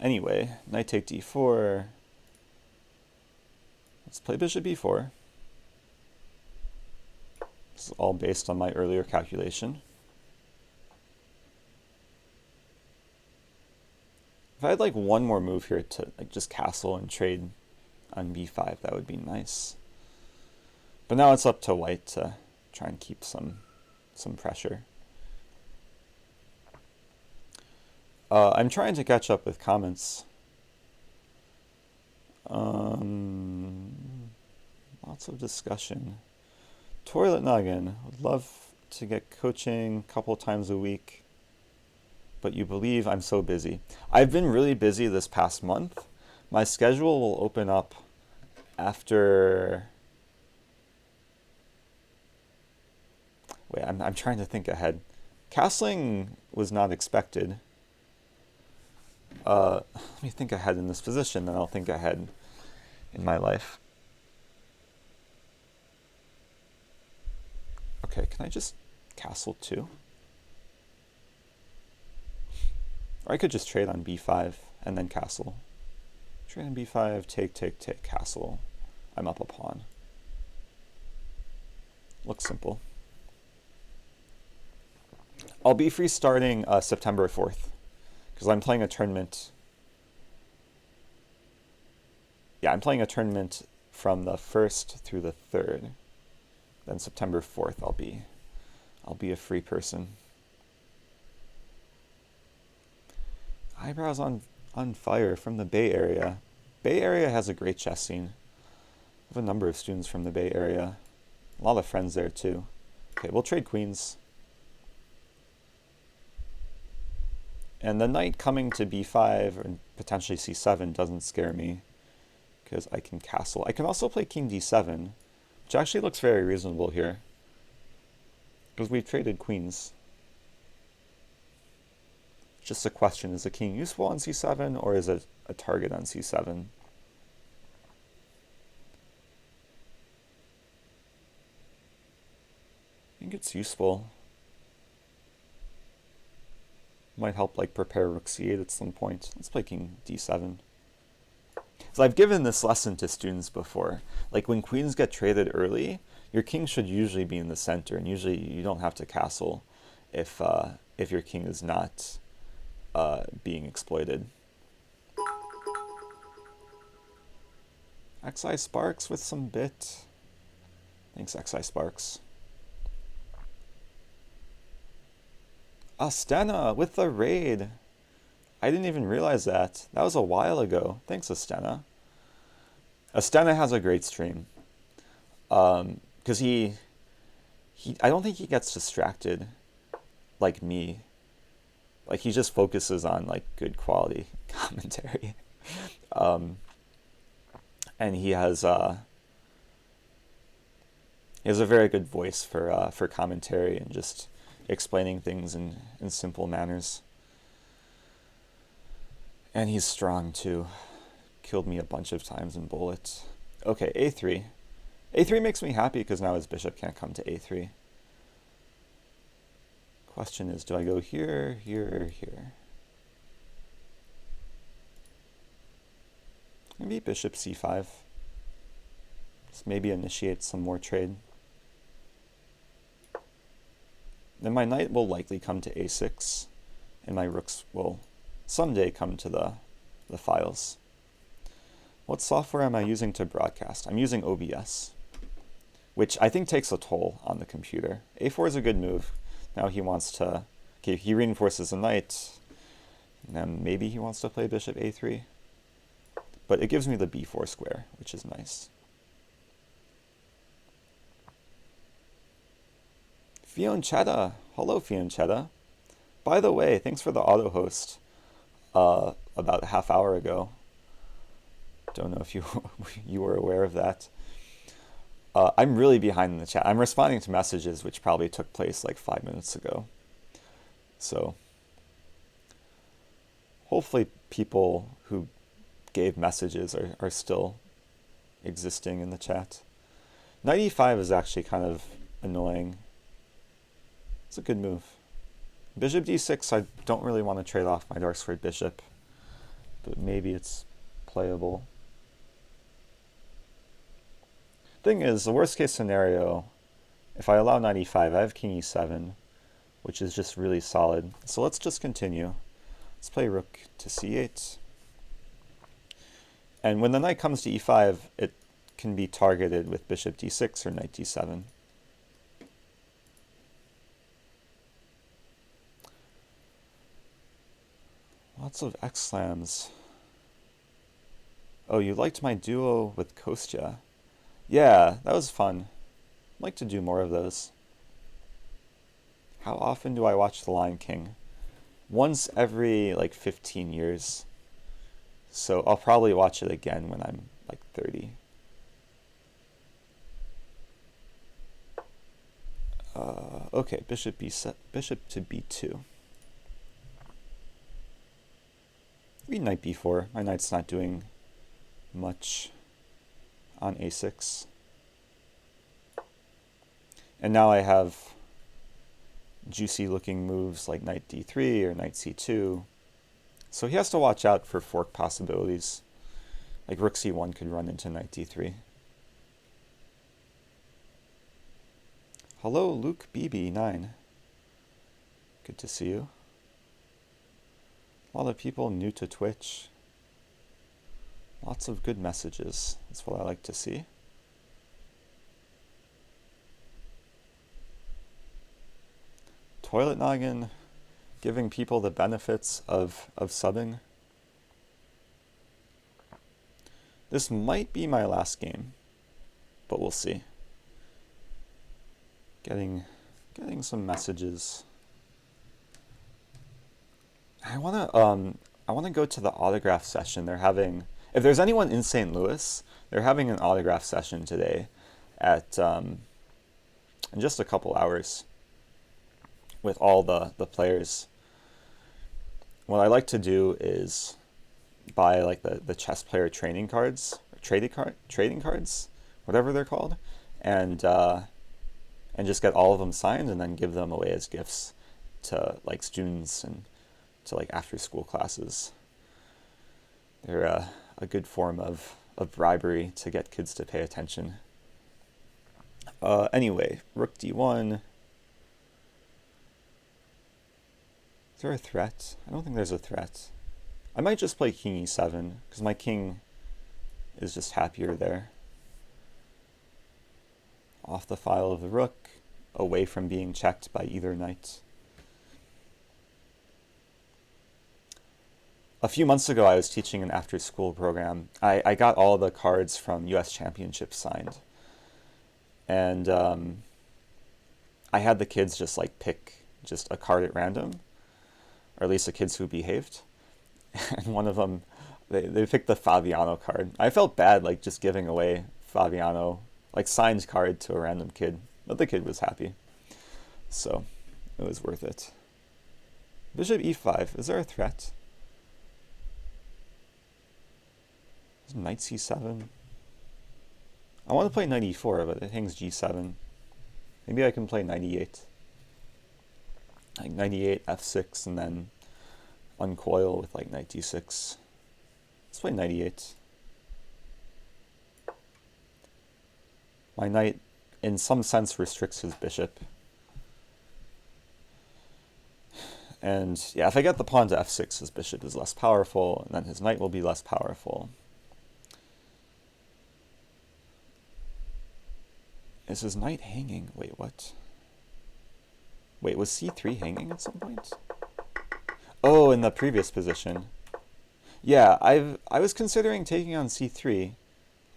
Anyway, knight take d4. Let's play bishop b4. This is all based on my earlier calculation. If I had like one more move here to like just castle and trade on b5, that would be nice. But now it's up to white to try and keep some pressure. I'm trying to catch up with comments. Lots of discussion. Toilet Noggin, would love to get coaching a couple times a week, but you believe I'm so busy. I've been really busy this past month. My schedule will open up after... Wait, I'm trying to think ahead. Castling was not expected. Let me think ahead in this position, then I'll think ahead in my life. Okay, can I just castle 2? Or I could just trade on b5 and then castle. Trade on b5, take, castle. I'm up a pawn. Looks simple. I'll be free starting September 4th, because I'm playing a tournament. Yeah, I'm playing a tournament from the 1st through the 3rd. Then September 4th I'll be a free person. Eyebrows on fire from the Bay Area. Bay Area has a great chess scene. I have a number of students from the Bay Area. A lot of friends there too. Okay, we'll trade queens. And the knight coming to b5 and potentially c7 doesn't scare me, because I can castle. I can also play king d7, which actually looks very reasonable here, because we've traded queens. Just a question, is the king useful on c7, or is it a target on c7? I think it's useful. Might help like prepare rook c8 at some point. Let's play king d7. So I've given this lesson to students before. Like when queens get traded early, your king should usually be in the center, and usually you don't have to castle if your king is not being exploited. XI Sparks with some bit. Thanks, XI Sparks. Astana with the raid. I didn't even realize that. That was a while ago. Thanks, Astana. Astana has a great stream. Because I don't think he gets distracted like me. Like he just focuses on like good quality commentary. And he has a very good voice for commentary and just explaining things in simple manners. And he's strong too. Killed me a bunch of times in bullet. Okay, a3. a3 makes me happy because now his bishop can't come to a3. Question is, do I go here, here, or here? Maybe bishop c5. Just maybe initiate some more trade. Then my knight will likely come to a6, and my rooks will someday come to the files. What software am I using to broadcast? I'm using OBS, which I think takes a toll on the computer. a4 is a good move. Now he wants to, okay, he reinforces the knight, and then maybe he wants to play bishop a3. But it gives me the b4 square, which is nice. Fionchetta. Hello, Fionchetta. By the way, thanks for the auto host about a half hour ago. Don't know if you were aware of that. I'm really behind in the chat. I'm responding to messages which probably took place like 5 minutes ago. So hopefully people who gave messages are still existing in the chat. Knight e5 is actually kind of annoying. It's a good move. Bishop d6, I don't really want to trade off my dark squared bishop, but maybe it's playable. Thing is, the worst case scenario, if I allow knight e5, I have king e7, which is just really solid. So let's just continue. Let's play rook to c8. And when the knight comes to e5, it can be targeted with bishop d6 or knight d7. Lots of X-slams. Oh, you liked my duo with Kostya. Yeah, that was fun. I'd like to do more of those. How often do I watch The Lion King? Once every like 15 years. So I'll probably watch it again when I'm like 30. Okay, bishop to b2. read knight b4. My knight's not doing much on a6. And now I have juicy looking moves like knight d3 or knight c2. So he has to watch out for fork possibilities. Like rook c1 could run into knight d3. Hello, Luke BB9. Good to see you. A lot of people new to Twitch. Lots of good messages. That's what I like to see. Toilet Noggin, giving people the benefits of subbing. This might be my last game, but we'll see. Getting some messages. I wanna go to the autograph session. They're having, if there's anyone in St. Louis, they're having an autograph session today at in just a couple hours with all the players. What I like to do is buy like the chess player training cards, or trading cards, whatever they're called, and just get all of them signed and then give them away as gifts to like students and to like after school classes. They're a good form of bribery to get kids to pay attention. Anyway, rook d1. Is there a threat? I don't think there's a threat. I might just play king e7 because my king is just happier there. Off the file of the rook, away from being checked by either knight. A few months ago, I was teaching an after-school program. I got all the cards from US Championships signed. And I had the kids just like pick just a card at random, or at least the kids who behaved. And one of them, they picked the Fabiano card. I felt bad like just giving away Fabiano, like signed card to a random kid, but the kid was happy. So it was worth it. Bishop e5, is there a threat? Knight c7. I want to play knight e4, but it hangs g7. Maybe I can play knight e8. Like knight e8, f6, and then uncoil with like knight d6. Let's play knight e8. My knight, in some sense, restricts his bishop. And yeah, if I get the pawn to f6, his bishop is less powerful, and then his knight will be less powerful. Is his knight hanging? Wait, what? Wait, was c3 hanging at some point? Oh, in the previous position. Yeah, I was considering taking on c3.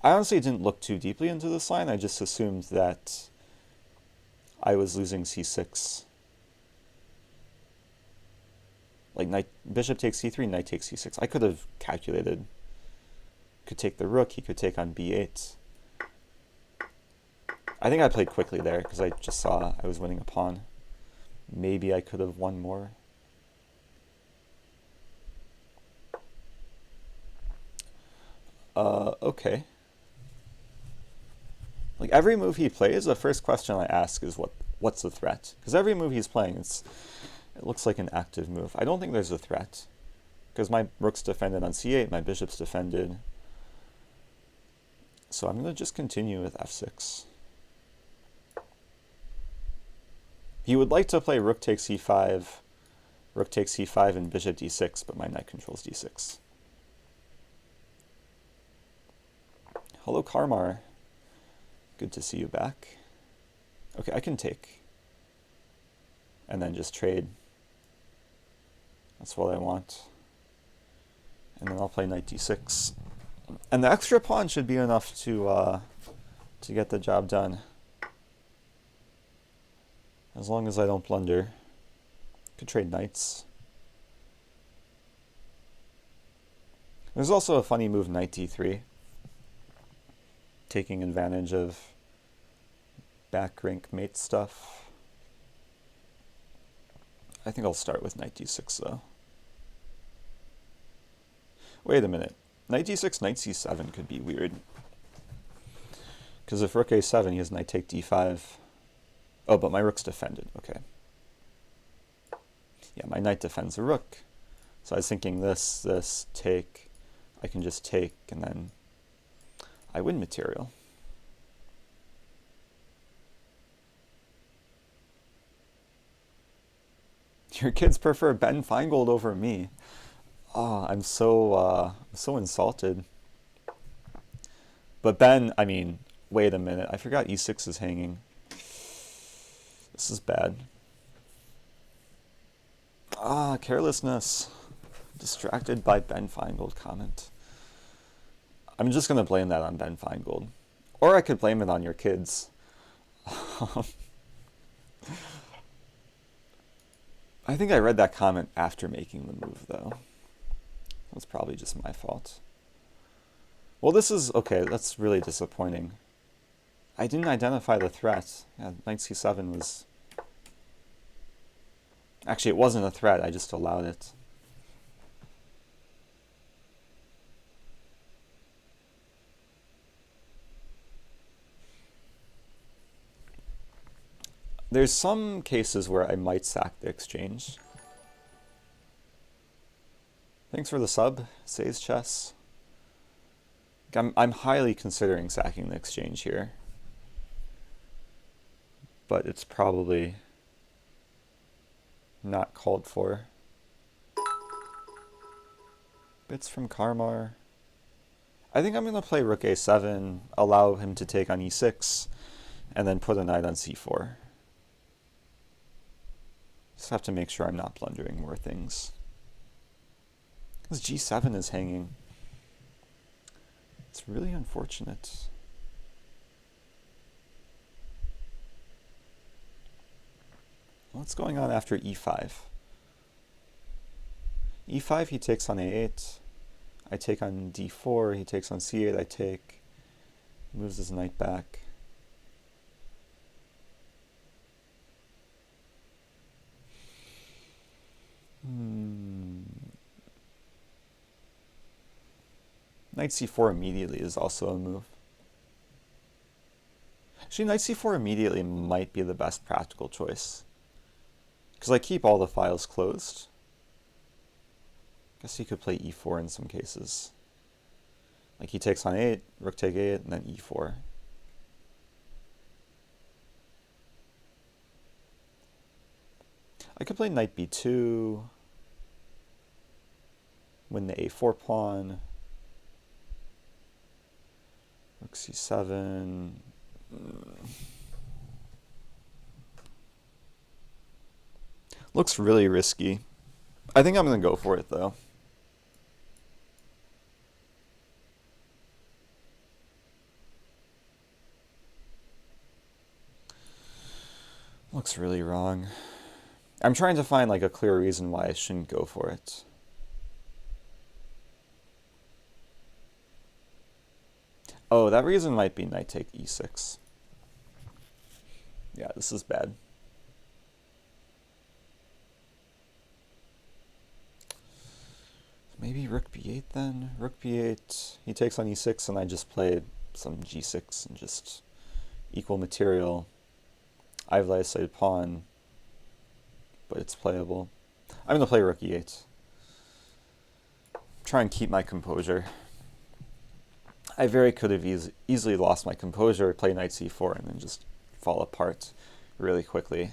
I honestly didn't look too deeply into this line. I just assumed that I was losing c6. Like bishop takes c3, knight takes c6. I could have calculated. Could take the rook, he could take on b8. I think I played quickly there because I just saw I was winning a pawn. Maybe I could have won more. Okay. Like every move he plays, the first question I ask is what's the threat? Because every move he's playing, it looks like an active move. I don't think there's a threat because my rook's defended on c8, my bishop's defended. So I'm going to just continue with f6. He would like to play rook takes e5, rook takes e5, and bishop d6, but my knight controls d6. Hello, Karmar. Good to see you back. Okay, I can take. And then just trade. That's what I want. And then I'll play knight d6. And the extra pawn should be enough to get the job done. As long as I don't blunder. Could trade knights. There's also a funny move, knight d3. Taking advantage of back rank mate stuff. I think I'll start with knight d6 though. Wait a minute. Knight d6, knight c7 could be weird. Because if rook a7, he has knight take d5. Oh, but my rook's defended. Okay. Yeah, my knight defends the rook. So I was thinking this, take. I can just take, and then I win material. Your kids prefer Ben Feingold over me. Oh, I'm so insulted. But Ben, I mean, wait a minute. I forgot e6 is hanging. This is bad. Ah, carelessness. Distracted by Ben Feingold comment. I'm just going to blame that on Ben Feingold. Or I could blame it on your kids. I think I read that comment after making the move, though. That's probably just my fault. Well, this is... Okay, that's really disappointing. I didn't identify the threat. Yeah, knight c7 was... Actually, it wasn't a threat. I just allowed it. There's some cases where I might sack the exchange. Thanks for the sub, Says Chess. I'm highly considering sacking the exchange here. But it's probably not called for. Bits from Karmar. I think I'm going to play rook a7, allow him to take on e6, and then put a knight on c4. Just have to make sure I'm not blundering more things. Because g7 is hanging. It's really unfortunate. What's going on after e5? e5, he takes on a8. I take on d4, he takes on c8, I take. Moves his knight back. Knight c4 immediately is also a move. Actually, knight c4 immediately might be the best practical choice. Because I keep all the files closed. Guess he could play e4 in some cases. Like he takes on 8, rook take 8, and then e4. I could play knight b2, win the a4 pawn, rook c7. Looks really risky. I think I'm going to go for it, though. Looks really wrong. I'm trying to find like a clear reason why I shouldn't go for it. Oh, that reason might be knight take e6. Yeah, this is bad. Maybe rook b8 then? Rook b8, he takes on e6 and I just play some g6 and just equal material. I've isolated pawn, but it's playable. I'm going to play rook e8. Try and keep my composure. I very could have easily lost my composure, play knight c4, and then just fall apart really quickly.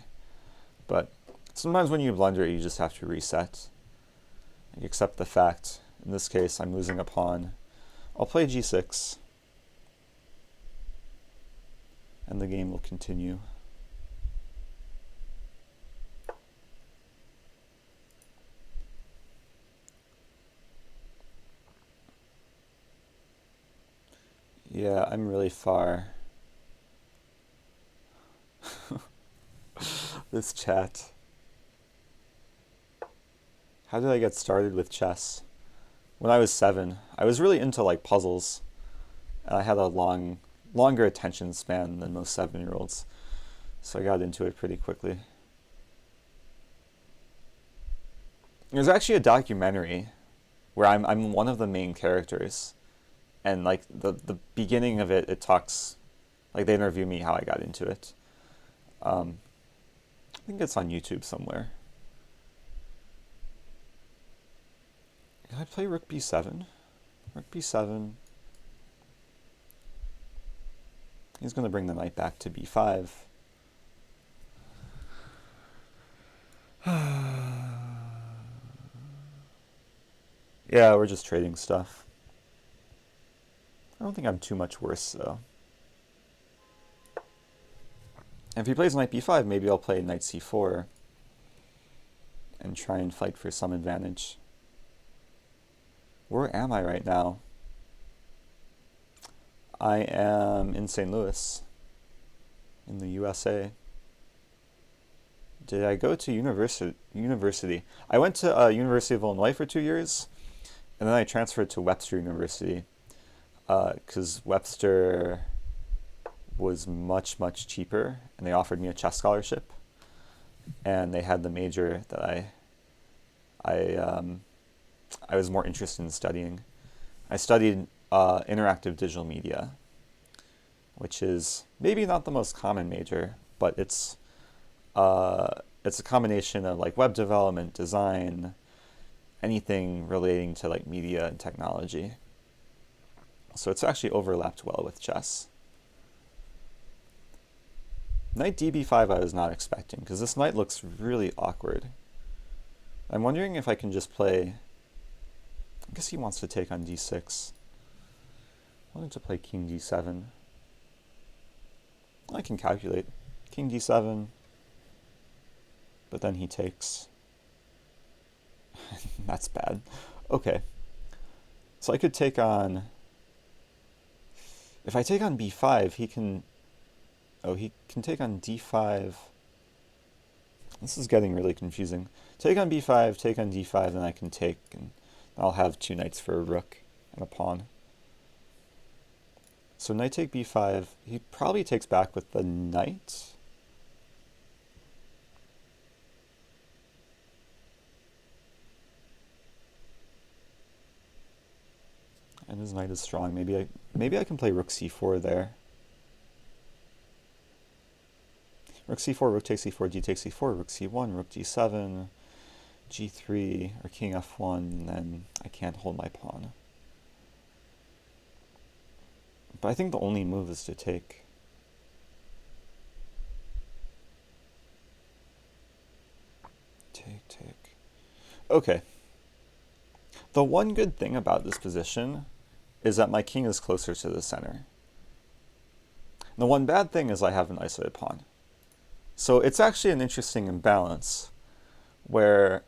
But sometimes when you blunder, you just have to reset. You accept the fact. In this case, I'm losing a pawn. I'll play g6, and the game will continue. Yeah, I'm really far. This chat. How did I get started with chess? When I was 7, I was really into like puzzles, and I had a longer attention span than most 7-year-olds, so I got into it pretty quickly. There's actually a documentary where I'm one of the main characters, and like the beginning of it talks, like they interview me how I got into it. I think it's on YouTube somewhere. Can I play Rook B7? Rook B7. He's going to bring the knight back to B5. Yeah, we're just trading stuff. I don't think I'm too much worse, though. And if he plays knight b5, maybe I'll play knight c4 and try and fight for some advantage. Where am I right now? I am in St. Louis, in the USA. Did I go to university? I went to University of Illinois for 2 years, and then I transferred to Webster University, because Webster was much, much cheaper, and they offered me a chess scholarship, and they had the major that I was more interested in studying. I studied interactive digital media, which is maybe not the most common major, but it's a combination of like web development, design, anything relating to like media and technology. So it's actually overlapped well with chess. Knight db5 I was not expecting, because this knight looks really awkward. I'm wondering if I can just play... I guess he wants to take on d6. I wanted to play king d7. I can calculate. King d7, but then he takes. That's bad. Okay. So I could take on... If I take on b5, he can... Oh, he can take on d5. This is getting really confusing. Take on b5, take on d5, then I can take, and I'll have 2 knights for a rook and a pawn. So knight take b5, he probably takes back with the knight. And his knight is strong. Maybe I can play rook c4 there. Rook c4, rook takes c4, d takes c4, rook c1, rook d7, g3, or king f1, and then I can't hold my pawn. But I think the only move is to take. Take. Okay. The one good thing about this position is that my king is closer to the center. The one bad thing is I have an isolated pawn. So it's actually an interesting imbalance where,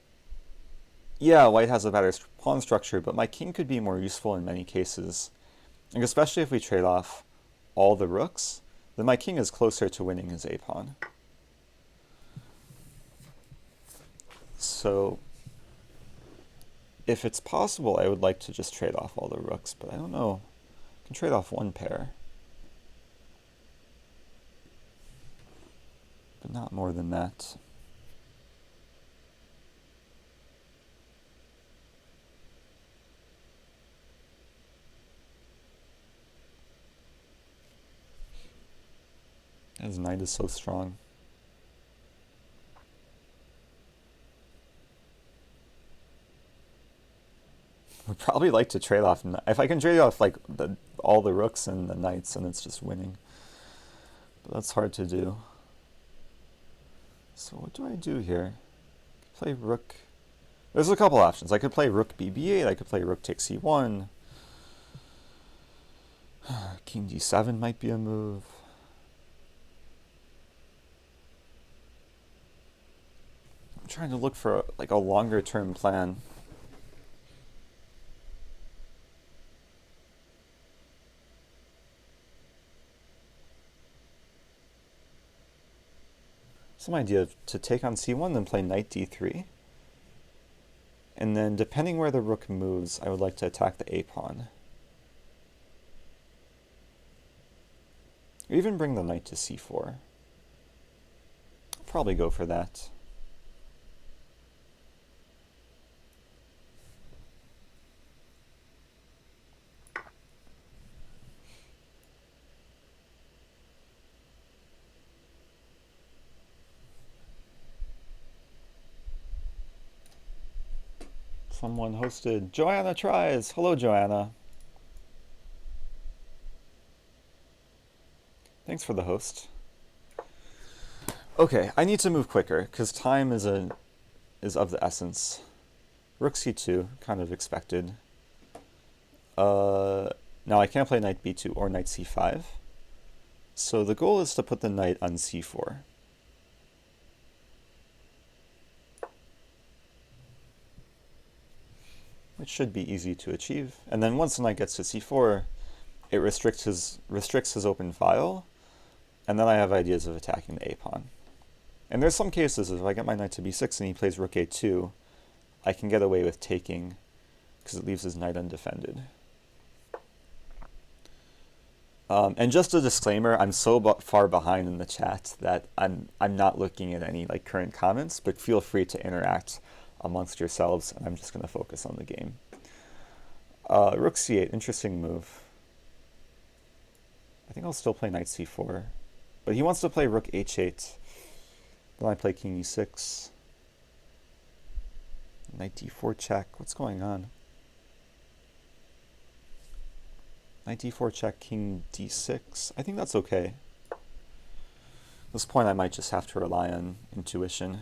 yeah, white has a better pawn structure, but my king could be more useful in many cases. And especially if we trade off all the rooks, then my king is closer to winning his a pawn. So if it's possible, I would like to just trade off all the rooks, but I don't know. I can trade off one pair, but not more than that. His knight is so strong. Would probably like to trade off. If I can trade off like all the rooks and the knights, and it's just winning. But that's hard to do. So what do I do here? Play rook. There's a couple options. I could play rook bb8. I could play rook takes c1. King d7 might be a move. I'm trying to look for like a longer term plan. Some idea to take on c1, then play knight d3. And then depending where the rook moves, I would like to attack the a pawn. Or even bring the knight to c4. I'll probably go for that. Someone hosted. Joanna tries. Hello, Joanna. Thanks for the host. Okay, I need to move quicker because time is of the essence. Rook c2, kind of expected. Now I can't play knight b2 or knight c5. So the goal is to put the knight on c4. Which should be easy to achieve. And then once the knight gets to c4, it restricts his open file, and then I have ideas of attacking the a-pawn. And there's some cases, if I get my knight to b6 and he plays rook a2, I can get away with taking, because it leaves his knight undefended. And just a disclaimer, I'm so far behind in the chat that I'm not looking at any current comments, but feel free to interact amongst yourselves, and I'm just going to focus on the game. Rook c8, interesting move. I think I'll still play knight c4, but he wants to play rook h8. Then I play king e6. Knight d4 check. What's going on? Knight d4 check, king d6. I think that's okay. At this point, I might just have to rely on intuition.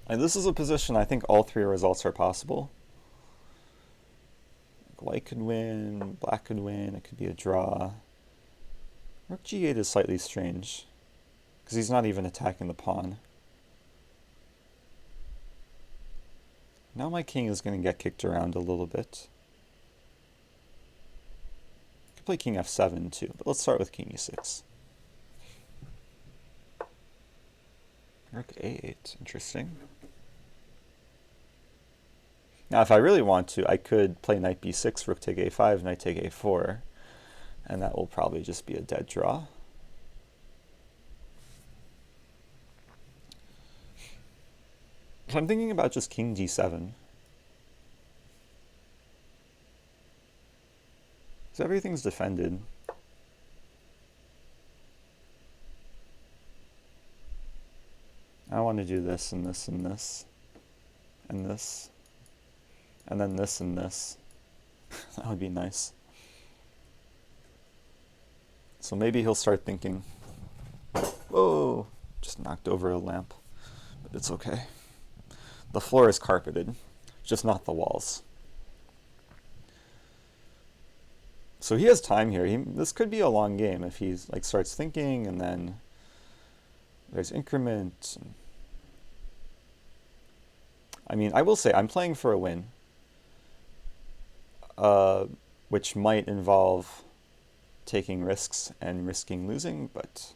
And this is a position I think all three results are possible. White could win, black could win, it could be a draw. Rook g8 is slightly strange, because he's not even attacking the pawn. Now my king is going to get kicked around a little bit. I could play king f7 too, but let's start with king e6. Rook a8, interesting. Now if I really want to, I could play knight b6, rook take a5, knight take a4, and that will probably just be a dead draw. So I'm thinking about just king d7. So everything's defended. I want to do this and this and this and this and then this and this. That would be nice. So maybe he'll start thinking, whoa, just knocked over a lamp, but it's okay. The floor is carpeted, just not the walls. So he has time here. This could be a long game if he starts thinking, and then there's increment. I mean, I will say I'm playing for a win, which might involve taking risks and risking losing, but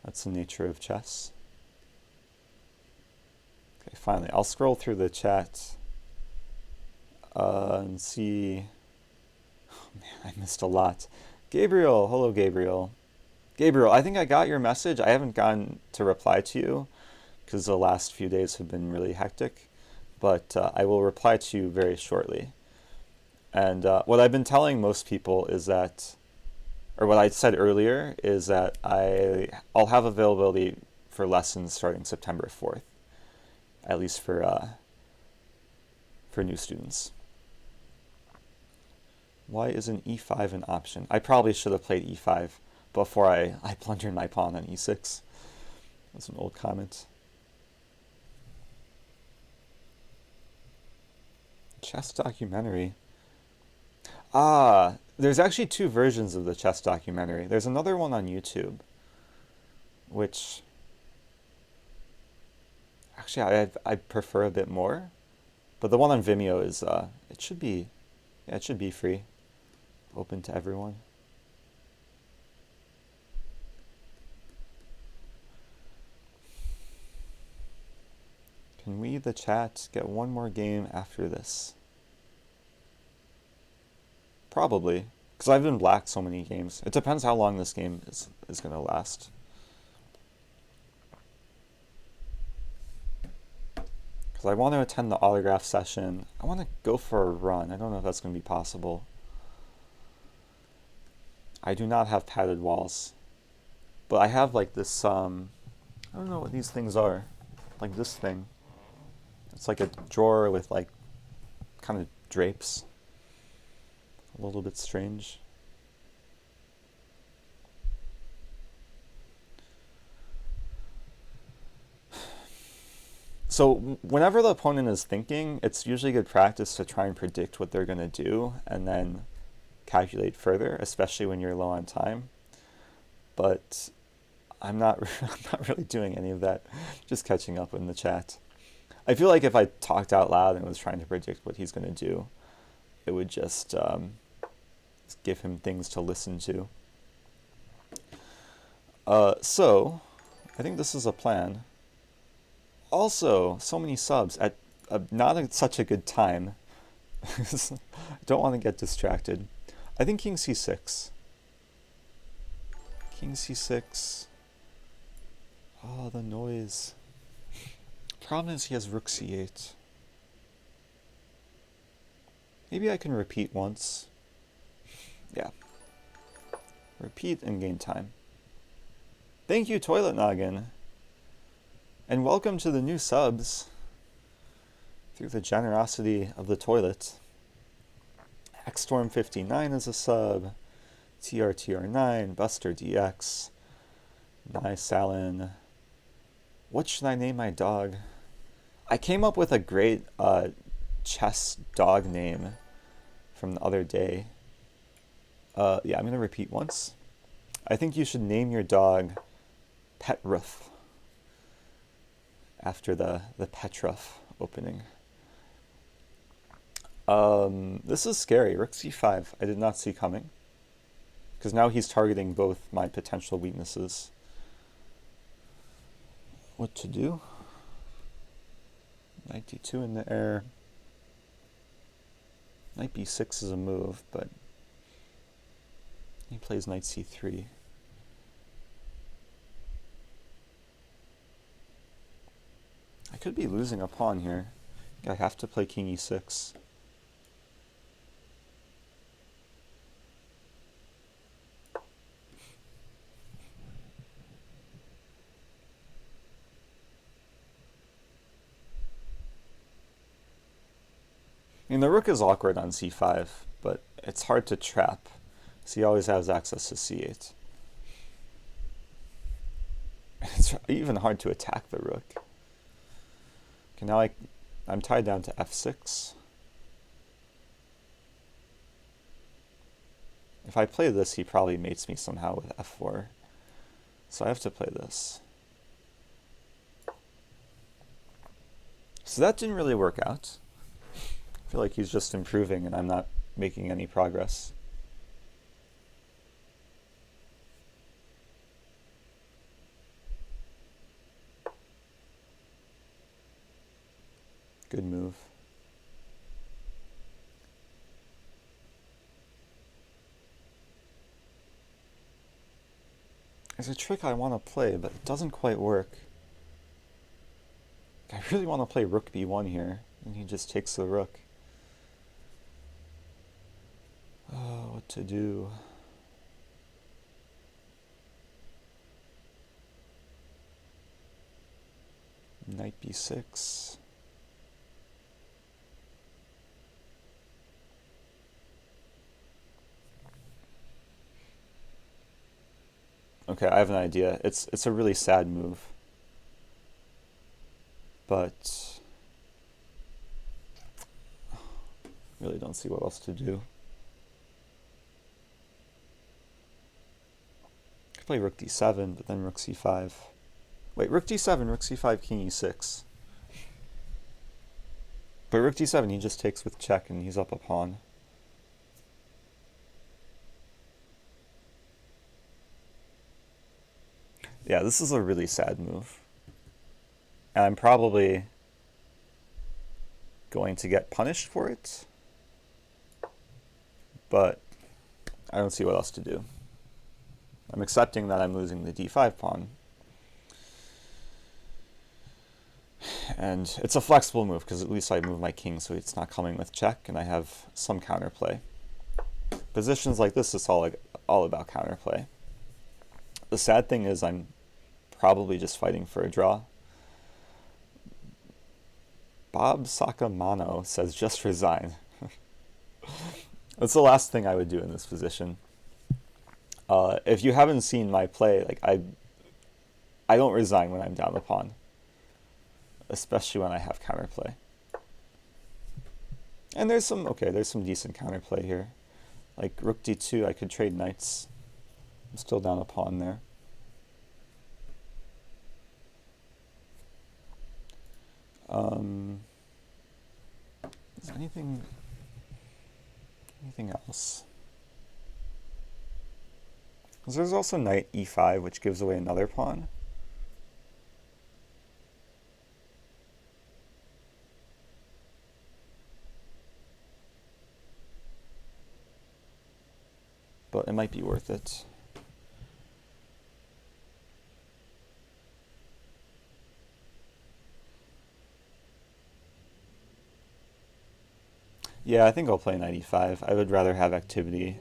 that's the nature of chess. Okay, finally, I'll scroll through the chat and see. Oh man, I missed a lot. Gabriel, hello Gabriel. Gabriel, I think I got your message. I haven't gotten to reply to you because the last few days have been really hectic, but I will reply to you very shortly. And what I've been telling most people is that, or what I said earlier, is that I'll have availability for lessons starting September 4th, at least for new students. Why isn't e5 an option? I probably should have played e5 before I plundered my pawn on e6. That's an old comment. Chess documentary. There's actually two versions of the chess documentary. There's another one on YouTube, which actually I prefer a bit more, but the one on Vimeo is it should be free, open to everyone. Can we, the chat, get one more game after this? Probably, because I've been blacked so many games. It depends how long this game is going to last. Because I want to attend the autograph session. I want to go for a run. I don't know if that's going to be possible. I do not have padded walls. But I have this, I I don't know what these things are. Like this thing. It's like a drawer with like kind of drapes. A little bit strange. So whenever the opponent is thinking, it's usually good practice to try and predict what they're going to do and then calculate further, especially when you're low on time. But I'm not I'm not really doing any of that. Just catching up in the chat. I feel like if I talked out loud and was trying to predict what he's going to do, it would just give him things to listen to. So I think this is a plan. Also, so many subs at such a good time. Don't want to get distracted. I think king c6. King c6. Oh, the noise. Problem is he has rook c8. Maybe I can repeat once. Yeah. Repeat and gain time. Thank you, Toilet Noggin. And welcome to the new subs. Through the generosity of the toilet. Xstorm59 is a sub. TRTR9, Buster DX. Nice Alan. What should I name my dog? I came up with a great chess dog name from the other day. Yeah, I'm going to repeat once. I think you should name your dog Petruf after the Petruf opening. This is scary. Rook c5. I did not see coming. Because now he's targeting both my potential weaknesses. What to do? Knight d2 in the air. Knight b6 is a move, but he plays knight c3. I could be losing a pawn here. I have to play king e6. I mean, the rook is awkward on c5, but it's hard to trap, so he always has access to c8. It's even hard to attack the rook. Okay, now I'm tied down to f6. If I play this, he probably mates me somehow with f4. So I have to play this. So that didn't really work out. I feel like he's just improving and I'm not making any progress. Good move. There's a trick I want to play, but it doesn't quite work. I really want to play rook b1 here, and he just takes the rook. Oh, what to do? Knight b6. Okay, I have an idea. It's a really sad move. But really don't see what else to do. I could play rook d7, but then rook c5. Wait, rook d7, rook c5, king e6. But rook d7, he just takes with check and he's up a pawn. Yeah, this is a really sad move. And I'm probably going to get punished for it. But I don't see what else to do. I'm accepting that I'm losing the d5 pawn. And it's a flexible move, because at least I move my king so it's not coming with check, and I have some counterplay. Positions like this, it's all about counterplay. The sad thing is I'm probably just fighting for a draw. Bob Sakamano says just resign. That's the last thing I would do in this position. If you haven't seen my play, like I don't resign when I'm down a pawn, especially when I have counterplay. And there's some decent counterplay here. Like rook d2, I could trade knights. I'm still down a pawn there. Is anything else? There's also knight e5, which gives away another pawn. But it might be worth it. Yeah, I think I'll play knight e5. I would rather have activity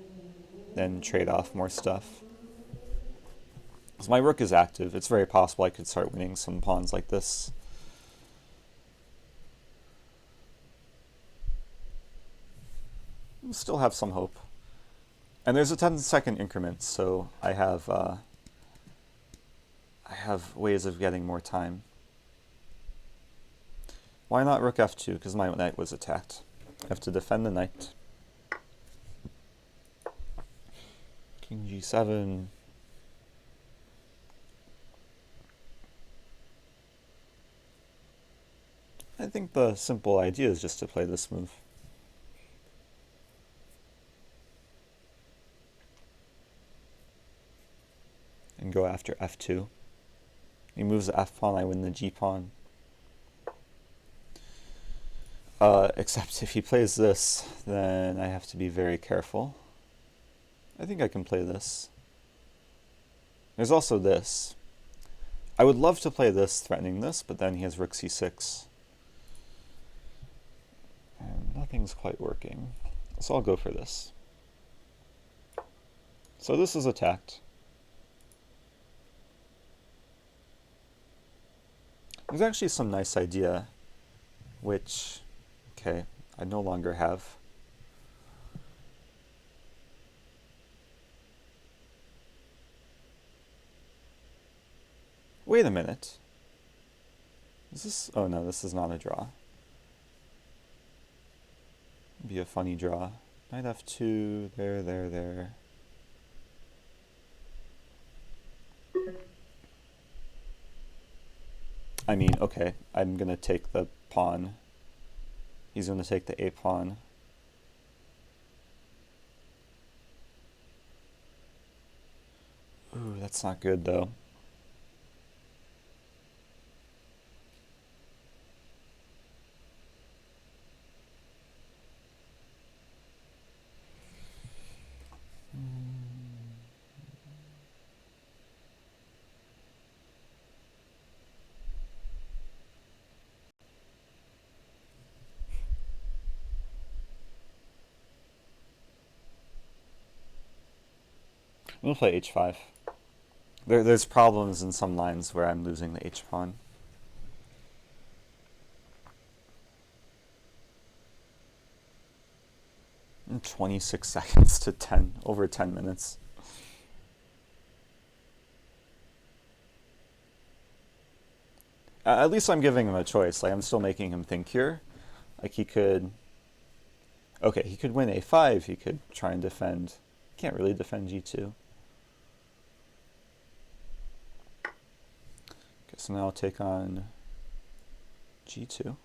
than trade off more stuff. So my rook is active. It's very possible I could start winning some pawns like this. Still have some hope. And there's a 10-second increment, so I have ways of getting more time. Why not rook f2? Because my knight was attacked. I have to defend the knight. King g7. I think the simple idea is just to play this move. And go after f2. He moves the f pawn, I win the g pawn. Except if he plays this, then I have to be very careful. I think I can play this. There's also this. I would love to play this, threatening this, but then he has rook c6. And nothing's quite working. So I'll go for this. So this is attacked. There's actually some nice idea, which, okay, I no longer have. Wait a minute. Is this, oh no, this is not a draw. It'd be a funny draw. Knight f2, there. I mean, okay, I'm gonna take the pawn. He's gonna take the a pawn. Ooh, that's not good though. I'm gonna play h5. There's problems in some lines where I'm losing the h pawn. And 26 seconds to 10, over 10 minutes. At least I'm giving him a choice. Like, I'm still making him think here. Like, he could, okay, he could win a5. He could try and defend. Can't really defend g2. Okay, so now I'll take on g2.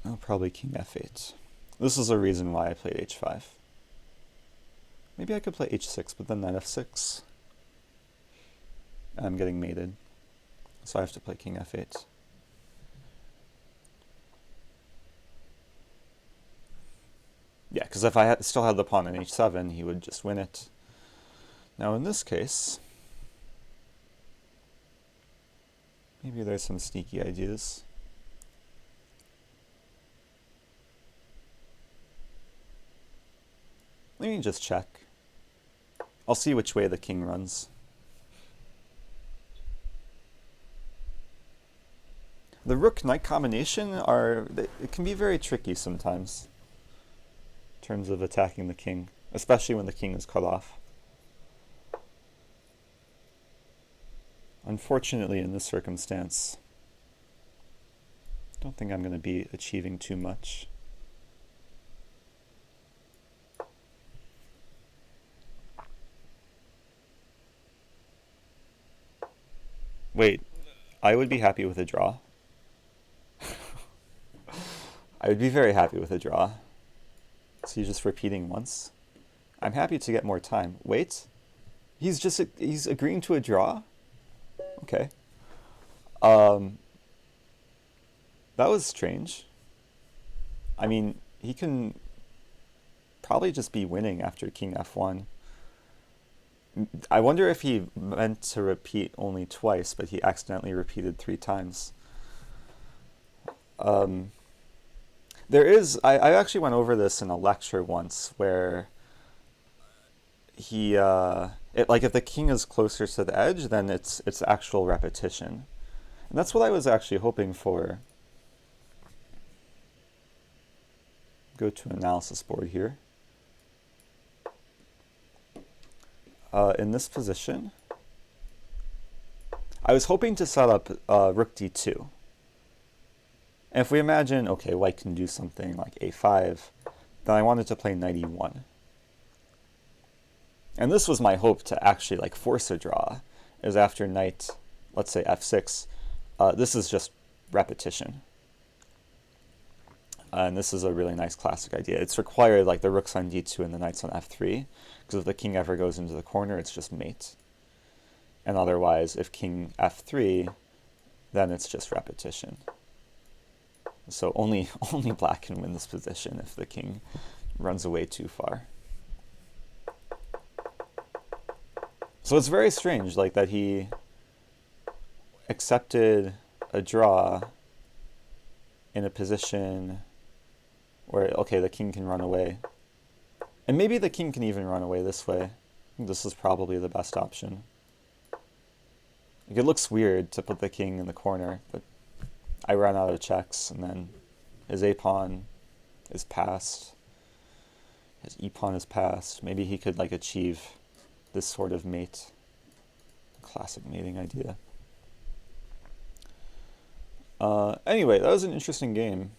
Oh, probably king f8. This is a reason why I played h5. Maybe I could play h6, but then knight f6. And I'm getting mated. So I have to play king f8. Yeah, because if I still had the pawn in h7, he would just win it. Now in this case, Maybe there's some sneaky ideas. Let me just check. I'll see which way the king runs. The rook-knight combination it can be very tricky sometimes in terms of attacking the king, especially when the king is cut off. Unfortunately, in this circumstance, I don't think I'm going to be achieving too much. Wait, I would be happy with a draw. I would be very happy with a draw. So he's just repeating once. I'm happy to get more time. Wait, he's agreeing to a draw? Okay. That was strange. I mean, he can probably just be winning after king f1. I wonder if he meant to repeat only twice, but he accidentally repeated 3 times. I actually went over this in a lecture once where he, like if the king is closer to the edge, then it's actual repetition. And that's what I was actually hoping for. Go to analysis board here. In this position, I was hoping to set up rook d2. And if we imagine, okay, white can do something like a5, then I wanted to play knight e1. And this was my hope to actually like force a draw, is after knight, let's say f6, this is just repetition. And this is a really nice classic idea. It's required like the rook's on d2 and the knight's on f3, because if the king ever goes into the corner, it's just mate. And otherwise, if king f3, then it's just repetition. So only black can win this position if the king runs away too far. So it's very strange, like that he accepted a draw in a position where, okay, the king can run away. And maybe the king can even run away this way. I think this is probably the best option. Like, it looks weird to put the king in the corner, but I ran out of checks, and then his a-pawn is passed. His e-pawn is passed. Maybe he could like achieve this sort of mate. Classic mating idea. Anyway, that was an interesting game.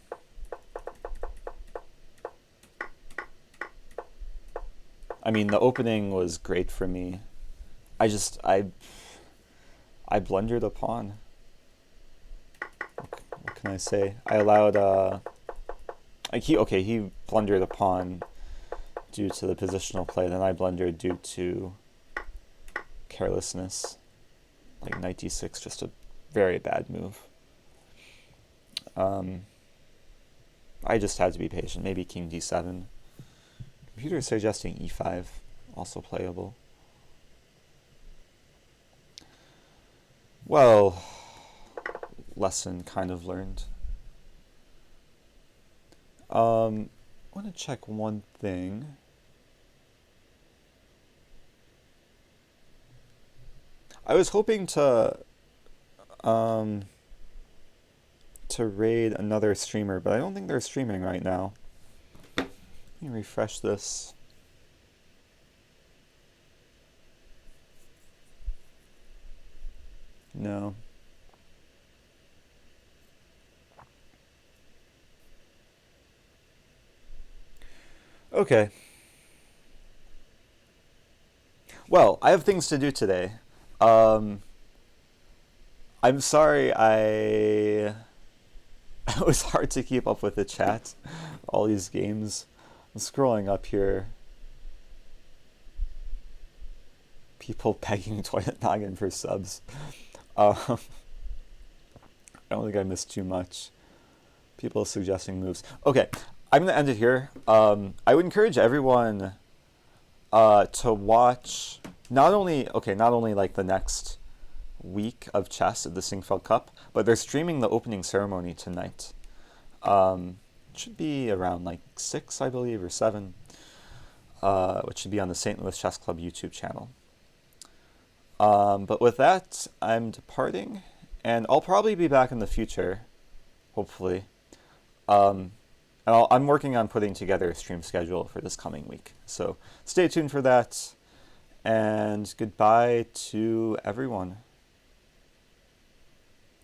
I mean, the opening was great for me. I blundered a pawn. What can I say? I allowed he blundered a pawn due to the positional play, then I blundered due to carelessness. Like knight d6, just a very bad move. I just had to be patient. Maybe king d7. Computer is suggesting e5, also playable. Well, lesson kind of learned. I want to check one thing. I was hoping to raid another streamer, but I don't think they're streaming right now. Let me refresh this. No. Okay. Well, I have things to do today. I'm sorry it was hard to keep up with the chat, all these games. I'm scrolling up here. People begging Toilet Noggin for subs. I don't think I missed too much. People suggesting moves. Okay, I'm going to end it here. I would encourage everyone to watch not only like the next week of chess at the Singfeld Cup, but they're streaming the opening ceremony tonight. Should be around like 6, I believe, or 7, which should be on the St. Louis Chess Club YouTube channel. But with that, I'm departing, and I'll probably be back in the future, hopefully. And I'm working on putting together a stream schedule for this coming week, so stay tuned for that, and goodbye to everyone.